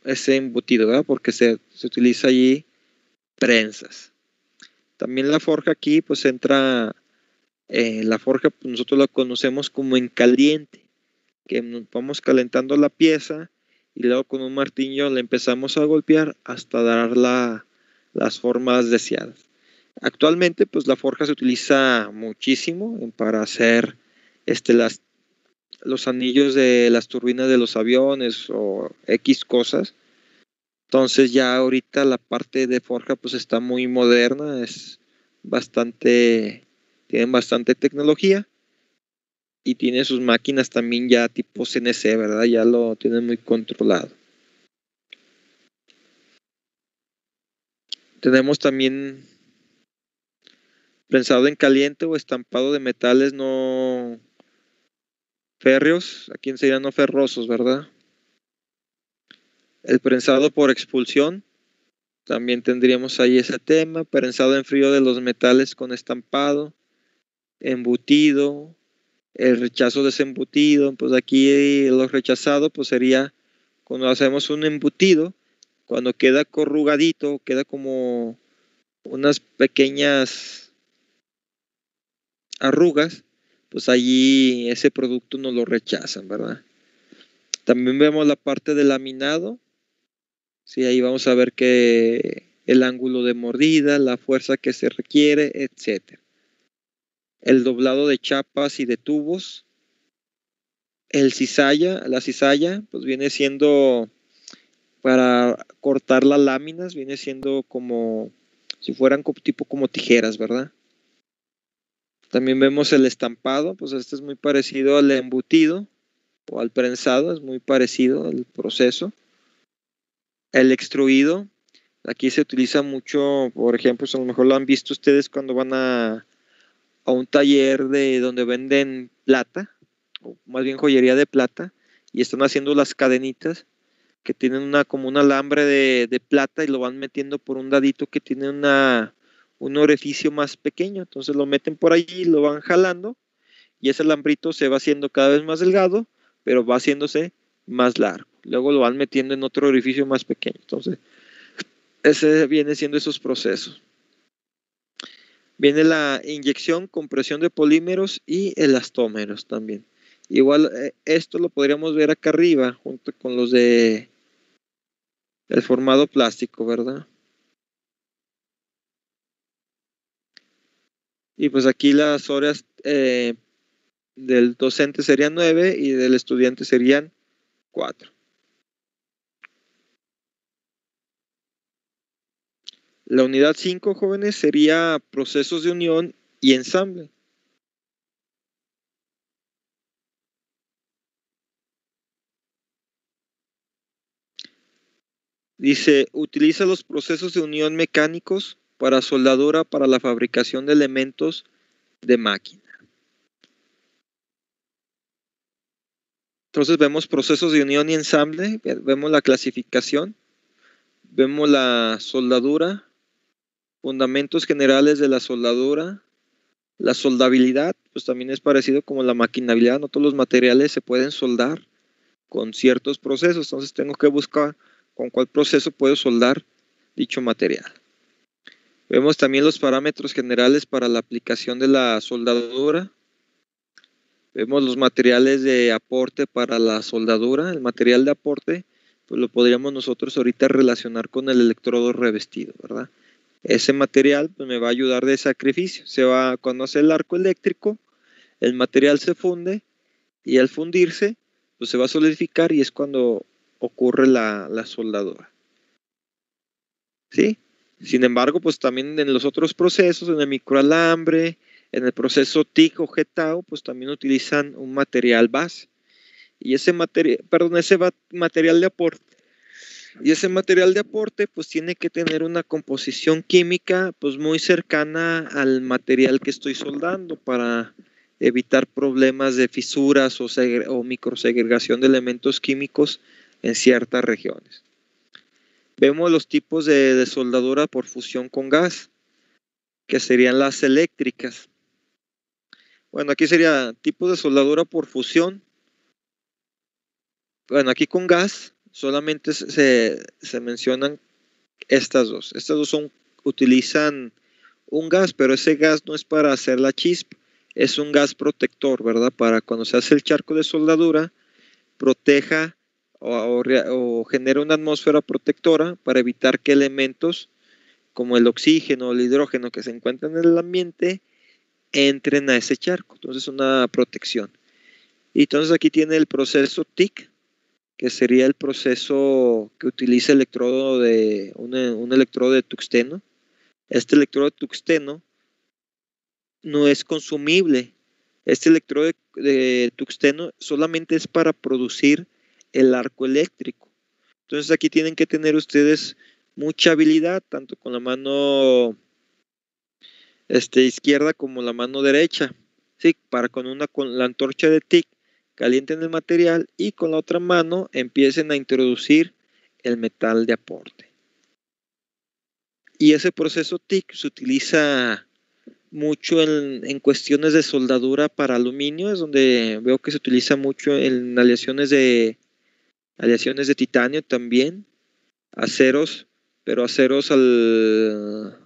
embutido, ¿verdad? Porque se utiliza allí prensas. También la forja aquí, pues entra, la forja pues, nosotros la conocemos como en caliente, que nos vamos calentando la pieza y luego con un martillo le empezamos a golpear hasta dar las formas deseadas. Actualmente, pues la forja se utiliza muchísimo para hacer los anillos de las turbinas de los aviones o X cosas. Entonces ya ahorita la parte de forja pues está muy moderna, tienen bastante tecnología y tiene sus máquinas también ya tipo CNC, ¿verdad? Ya lo tienen muy controlado. Tenemos también prensado en caliente o estampado de metales no férreos, aquí serían no ferrosos, ¿verdad? El prensado por expulsión, también tendríamos ahí ese tema. Prensado en frío de los metales con estampado, embutido, el rechazo desembutido. Pues aquí lo rechazado pues sería cuando hacemos un embutido, cuando queda corrugadito, queda como unas pequeñas arrugas, pues allí ese producto no lo rechazan, ¿verdad? También vemos la parte de laminado. Sí, ahí vamos a ver que el ángulo de mordida, la fuerza que se requiere, etcétera. El doblado de chapas y de tubos. La cizalla, pues viene siendo para cortar las láminas, viene siendo como si fueran tipo como tijeras, ¿verdad? También vemos el estampado, pues este es muy parecido al embutido o al prensado, es muy parecido el proceso. El extruido, aquí se utiliza mucho, por ejemplo, a lo mejor lo han visto ustedes cuando van a un taller de donde venden plata, o más bien joyería de plata, y están haciendo las cadenitas que tienen como un alambre de plata y lo van metiendo por un dadito que tiene un orificio más pequeño. Entonces lo meten por allí, lo van jalando y ese alambrito se va haciendo cada vez más delgado, pero va haciéndose más largo. Luego lo van metiendo en otro orificio más pequeño. Entonces, ese viene siendo esos procesos. Viene la inyección, compresión de polímeros y elastómeros también. Igual esto lo podríamos ver acá arriba junto con los de el formado plástico, ¿verdad? Y pues aquí las horas del docente serían 9 y del estudiante serían 4. La unidad 5, jóvenes, sería procesos de unión y ensamble. Dice, utiliza los procesos de unión mecánicos para soldadura para la fabricación de elementos de máquina. Entonces vemos procesos de unión y ensamble, vemos la clasificación, vemos la soldadura, fundamentos generales de la soldadura, la soldabilidad, pues también es parecido como la maquinabilidad, no todos los materiales se pueden soldar con ciertos procesos, entonces tengo que buscar con cuál proceso puedo soldar dicho material. Vemos también los parámetros generales para la aplicación de la soldadura. Vemos los materiales de aporte para la soldadura. El material de aporte, pues lo podríamos nosotros ahorita relacionar con el electrodo revestido, ¿verdad? Ese material pues, me va a ayudar de sacrificio. Cuando hace el arco eléctrico, el material se funde y al fundirse, pues se va a solidificar y es cuando ocurre la soldadura. ¿Sí? Sin embargo, pues también en los otros procesos, en el microalambre, en el proceso TIC o GTAO, pues también utilizan un material base. Y ese material de aporte. Y ese material de aporte, pues tiene que tener una composición química, pues muy cercana al material que estoy soldando para evitar problemas de fisuras o microsegregación de elementos químicos en ciertas regiones. Vemos los tipos de soldadura por fusión con gas, que serían las eléctricas. Bueno, aquí sería tipos de soldadura por fusión. Bueno, aquí con gas solamente se mencionan estas dos. Estas dos utilizan un gas, pero ese gas no es para hacer la chispa, es un gas protector, ¿verdad? Para cuando se hace el charco de soldadura, proteja o genera una atmósfera protectora para evitar que elementos como el oxígeno o el hidrógeno que se encuentran en el ambiente entren a ese charco. Entonces, una protección. Y entonces aquí tiene el proceso TIC, que sería el proceso que utiliza un electrodo de tuxteno. Este electrodo de tuxteno no es consumible. Este electrodo de tuxteno solamente es para producir el arco eléctrico. Entonces aquí tienen que tener ustedes mucha habilidad, tanto con la mano izquierda como la mano derecha, ¿sí? Para con la antorcha de TIC calienten el material y con la otra mano empiecen a introducir el metal de aporte. Y ese proceso TIC se utiliza mucho en cuestiones de soldadura para aluminio, es donde veo que se utiliza mucho en aleaciones de titanio también, aceros, pero aceros al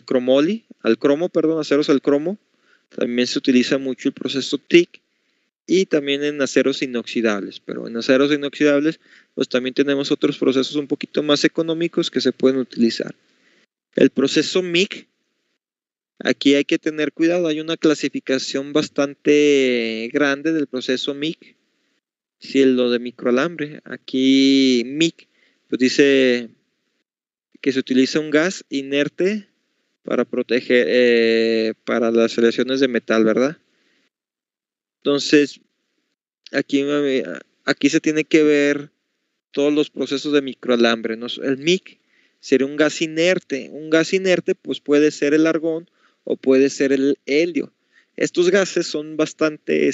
cromo, perdón, aceros al cromo. También se utiliza mucho el proceso TIC y también en aceros inoxidables, pero en aceros inoxidables pues también tenemos otros procesos un poquito más económicos que se pueden utilizar. El proceso MIG, aquí hay que tener cuidado, hay una clasificación bastante grande del proceso MIG, si es lo de microalambre. Aquí MIG pues dice que se utiliza un gas inerte para proteger, para las aleaciones de metal, ¿verdad? Entonces, aquí se tiene que ver todos los procesos de microalambre, ¿no? El MIG sería un gas inerte. Un gas inerte pues puede ser el argón o puede ser el helio. Estos gases son bastante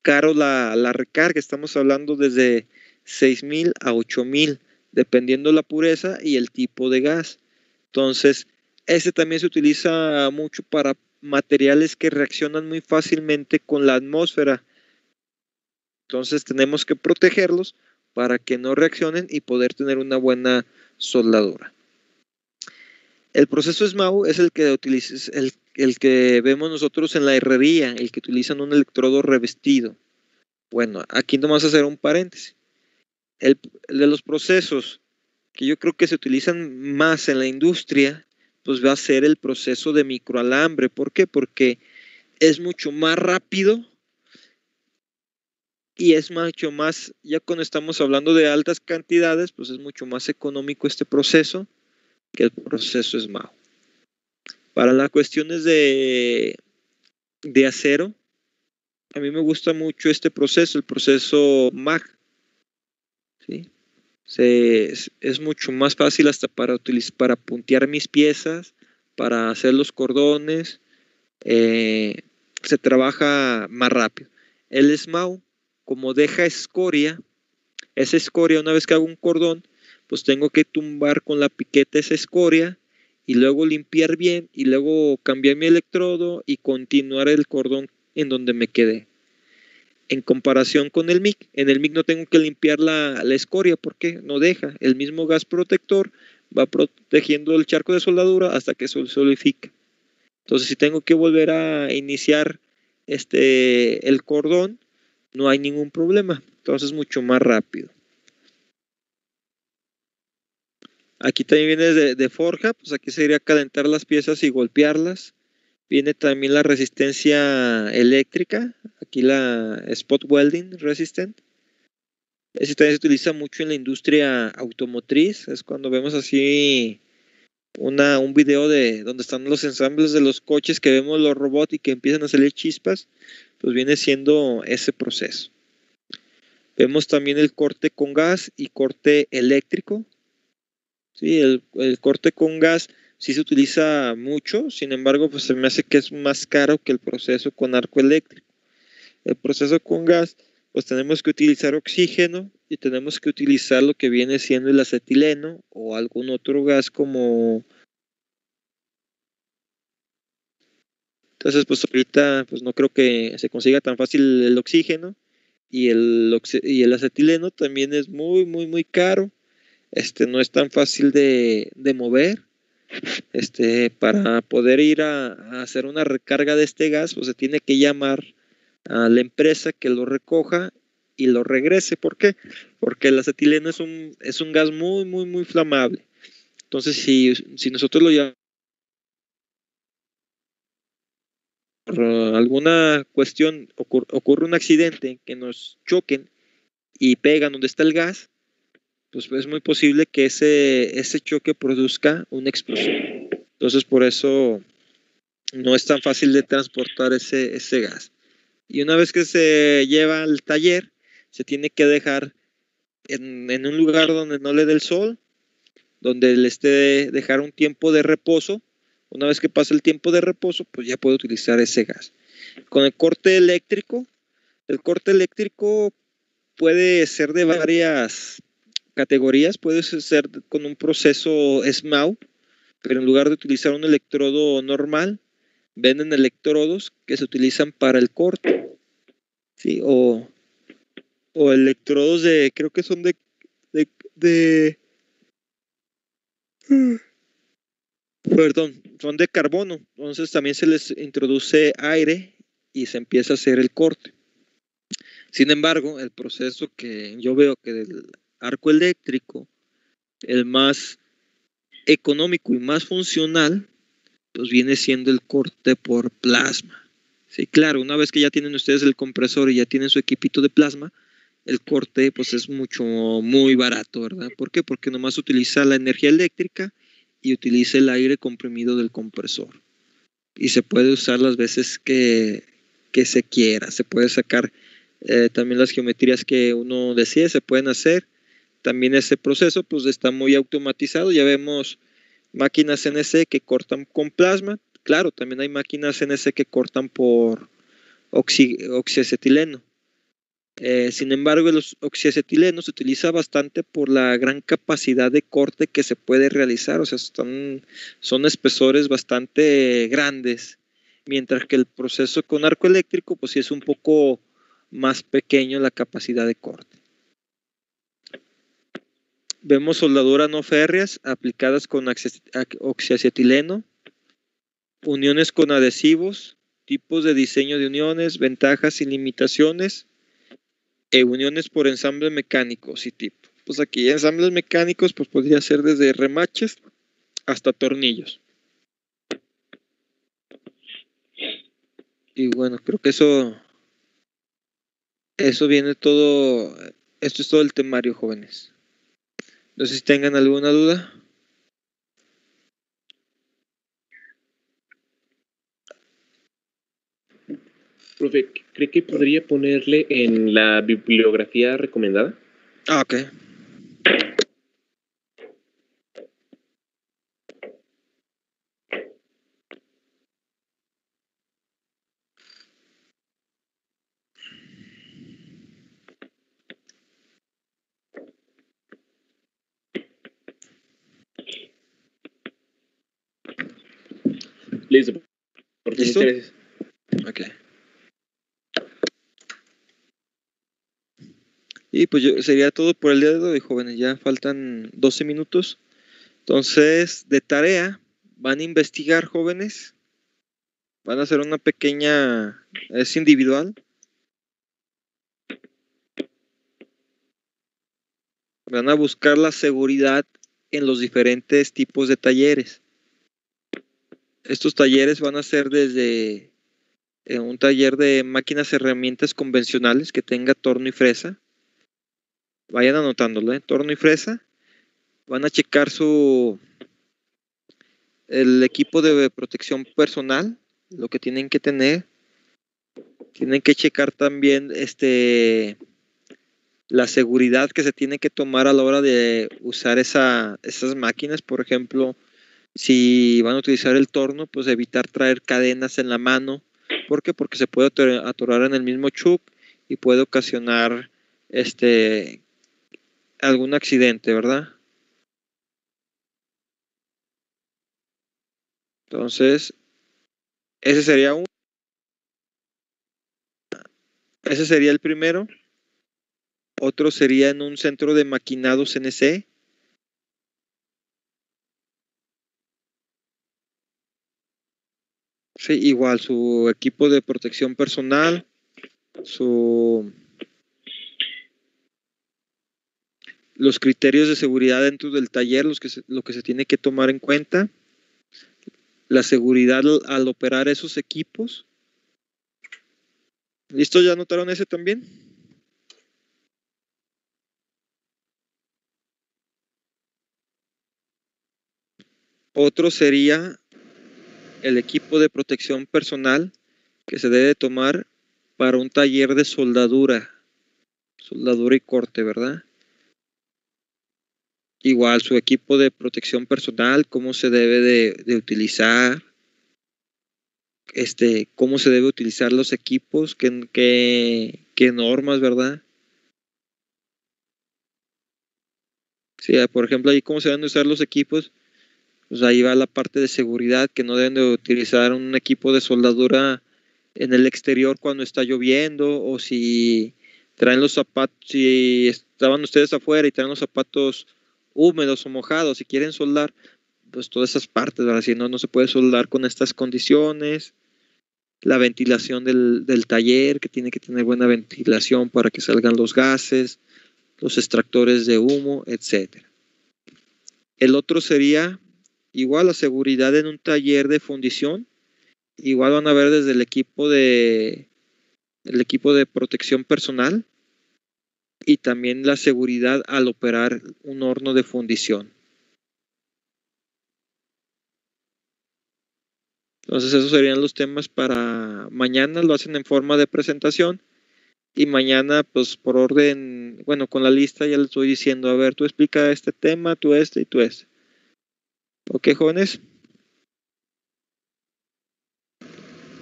caros la recarga. Estamos hablando desde 6,000 a 8,000, dependiendo la pureza y el tipo de gas. Entonces, ese también se utiliza mucho para materiales que reaccionan muy fácilmente con la atmósfera. Entonces tenemos que protegerlos para que no reaccionen y poder tener una buena soldadura. El proceso SMAU es el que vemos nosotros en la herrería, el que utilizan un electrodo revestido. Bueno, aquí nomás hacer un paréntesis. El de los procesos que yo creo que se utilizan más en la industria, pues va a ser el proceso de microalambre. ¿Por qué? Porque es mucho más rápido y es mucho más, ya cuando estamos hablando de altas cantidades, pues es mucho más económico este proceso que el proceso SMAU. Para las cuestiones de acero, a mí me gusta mucho este proceso, el proceso MAG, ¿sí? Es mucho más fácil hasta para puntear mis piezas, para hacer los cordones, se trabaja más rápido. El SMAU, como deja escoria, esa escoria, una vez que hago un cordón, pues tengo que tumbar con la piqueta esa escoria y luego limpiar bien y luego cambiar mi electrodo y continuar el cordón en donde me quedé. En comparación con el MIG, en el MIG no tengo que limpiar la escoria porque no deja. El mismo gas protector va protegiendo el charco de soldadura hasta que se solidifica. Entonces, si tengo que volver a iniciar el cordón, no hay ningún problema. Entonces, es mucho más rápido. Aquí también viene de forja, pues aquí sería calentar las piezas y golpearlas. Viene también la resistencia eléctrica, aquí la spot welding resistant. Ese también se utiliza mucho en la industria automotriz, es cuando vemos así un video de donde están los ensambles de los coches, que vemos los robots y que empiezan a salir chispas, pues viene siendo ese proceso. Vemos también el corte con gas y corte eléctrico. Sí, el corte con gas sí se utiliza mucho, sin embargo, pues se me hace que es más caro que el proceso con arco eléctrico. El proceso con gas, pues tenemos que utilizar oxígeno y tenemos que utilizar lo que viene siendo el acetileno o algún otro gas como... Entonces, pues ahorita pues no creo que se consiga tan fácil el oxígeno y el acetileno también es muy, muy, muy caro. No es tan fácil de mover. Para poder ir a hacer una recarga de este gas, pues se tiene que llamar a la empresa que lo recoja y lo regrese. ¿Por qué? Porque el acetileno es un gas muy, muy, muy flamable. Entonces, si nosotros lo llamamos por alguna cuestión, ocurre un accidente, que nos choquen y pegan donde está el gas, pues es muy posible que ese choque produzca una explosión. Entonces, por eso no es tan fácil de transportar ese gas. Y una vez que se lleva al taller, se tiene que dejar en un lugar donde no le dé el sol donde le esté dejar un tiempo de reposo. Una vez que pase el tiempo de reposo, pues ya puede utilizar ese gas. Con el corte eléctrico puede ser de varias categorías. Puede ser con un proceso SMAU, pero en lugar de utilizar un electrodo normal, venden electrodos que se utilizan para el corte, ¿sí? O electrodos creo que son de perdón, son de carbono. Entonces también se les introduce aire y se empieza a hacer el corte. Sin embargo, el proceso que yo veo que del arco eléctrico, el más económico y más funcional, pues viene siendo el corte por plasma. Sí, claro, una vez que ya tienen ustedes el compresor y ya tienen su equipito de plasma, el corte pues es muy barato, ¿verdad? ¿Por qué? Porque nomás utiliza la energía eléctrica y utiliza el aire comprimido del compresor. Y se puede usar las veces que se quiera. Se puede sacar también las geometrías que uno desee, se pueden hacer. También ese proceso pues está muy automatizado. Ya vemos máquinas CNC que cortan con plasma. Claro, también hay máquinas CNC que cortan por oxiacetileno. Sin embargo, los oxiacetilenos se utiliza bastante por la gran capacidad de corte que se puede realizar. O sea, son espesores bastante grandes. Mientras que el proceso con arco eléctrico, pues sí es un poco más pequeño la capacidad de corte. Vemos soldaduras no férreas aplicadas con oxiacetileno, uniones con adhesivos, tipos de diseño de uniones, ventajas y limitaciones, uniones por ensambles mecánicos y tipo. Pues aquí ensambles mecánicos pues podría ser desde remaches hasta tornillos. Y bueno, creo que eso viene todo. Esto es todo el temario, jóvenes. No sé si tengan alguna duda. Profe, ¿cree que podría ponerle en la bibliografía recomendada? Ah, ok. Listo. ¿Listo? Ok. Y pues sería todo por el día de hoy, jóvenes. Ya faltan 12 minutos. Entonces, de tarea, van a investigar, jóvenes. Van a hacer una pequeña, es individual. Van a buscar la seguridad en los diferentes tipos de talleres. Estos talleres van a ser desde un taller de máquinas y herramientas convencionales que tenga torno y fresa. Vayan anotándolo, torno y fresa. Van a checar el equipo de protección personal, lo que tienen que tener. Tienen que checar también la seguridad que se tiene que tomar a la hora de usar esas máquinas. Por ejemplo, si van a utilizar el torno, pues evitar traer cadenas en la mano. ¿Por qué? Porque se puede atorar en el mismo chuck y puede ocasionar algún accidente, ¿verdad? Entonces, ese sería el primero. Otro sería en un centro de maquinado CNC. Sí, igual su equipo de protección personal, los criterios de seguridad dentro del taller, lo que se tiene que tomar en cuenta, la seguridad al operar esos equipos. ¿Listo? ¿Ya notaron ese también? Otro sería el equipo de protección personal que se debe tomar para un taller de soldadura y corte, ¿verdad? Igual su equipo de protección personal, cómo se debe de utilizar, cómo se debe utilizar los equipos, qué normas, ¿verdad? Sí, por ejemplo, ahí cómo se deben de usar los equipos, pues ahí va la parte de seguridad, que no deben de utilizar un equipo de soldadura en el exterior cuando está lloviendo, o si traen los zapatos, si estaban ustedes afuera y traen los zapatos húmedos o mojados y quieren soldar, pues todas esas partes, ¿verdad? Si no, no se puede soldar con estas condiciones. La ventilación del taller, que tiene que tener buena ventilación para que salgan los gases, los extractores de humo, etcétera. El otro sería igual la seguridad en un taller de fundición. Igual van a ver desde el equipo de protección personal y también la seguridad al operar un horno de fundición. Entonces esos serían los temas para mañana, lo hacen en forma de presentación y mañana pues por orden, bueno, con la lista ya les estoy diciendo, a ver, tú explica este tema, tú este y tú este. ¿Ok, jóvenes?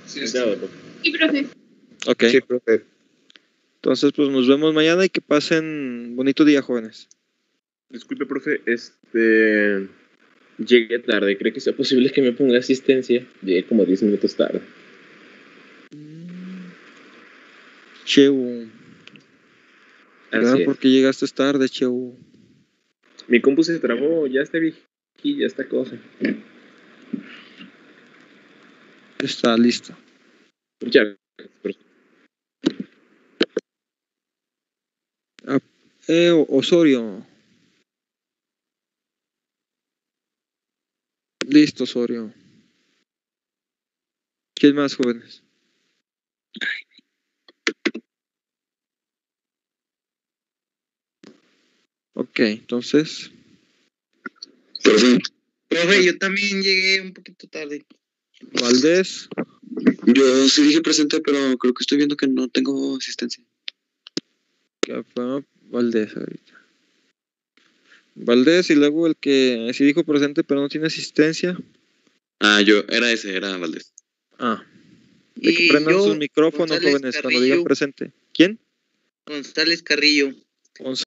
Sí, profe. Sí, profe. Ok. Sí, profe. Entonces pues nos vemos mañana y que pasen bonito día, jóvenes. Disculpe, profe, llegué tarde. ¿Cree que sea posible que me ponga asistencia? Llegué como 10 minutos tarde. Cheu. Así es. ¿Por qué llegaste tarde, Cheu? Mi compu se trabó, ya está viejilla esta cosa. Está listo. Muchas gracias, profe. Osorio. Listo, Osorio. ¿Quién más, jóvenes? Ok, entonces. Profe, yo también llegué un poquito tarde. Valdés. Yo sí dije presente, pero creo que estoy viendo que no tengo asistencia. Valdés ahorita. Valdés y luego el que sí dijo presente pero no tiene asistencia. Era Valdés. De que prendan sus micrófonos, jóvenes, cuando digan presente. ¿Quién? González Carrillo.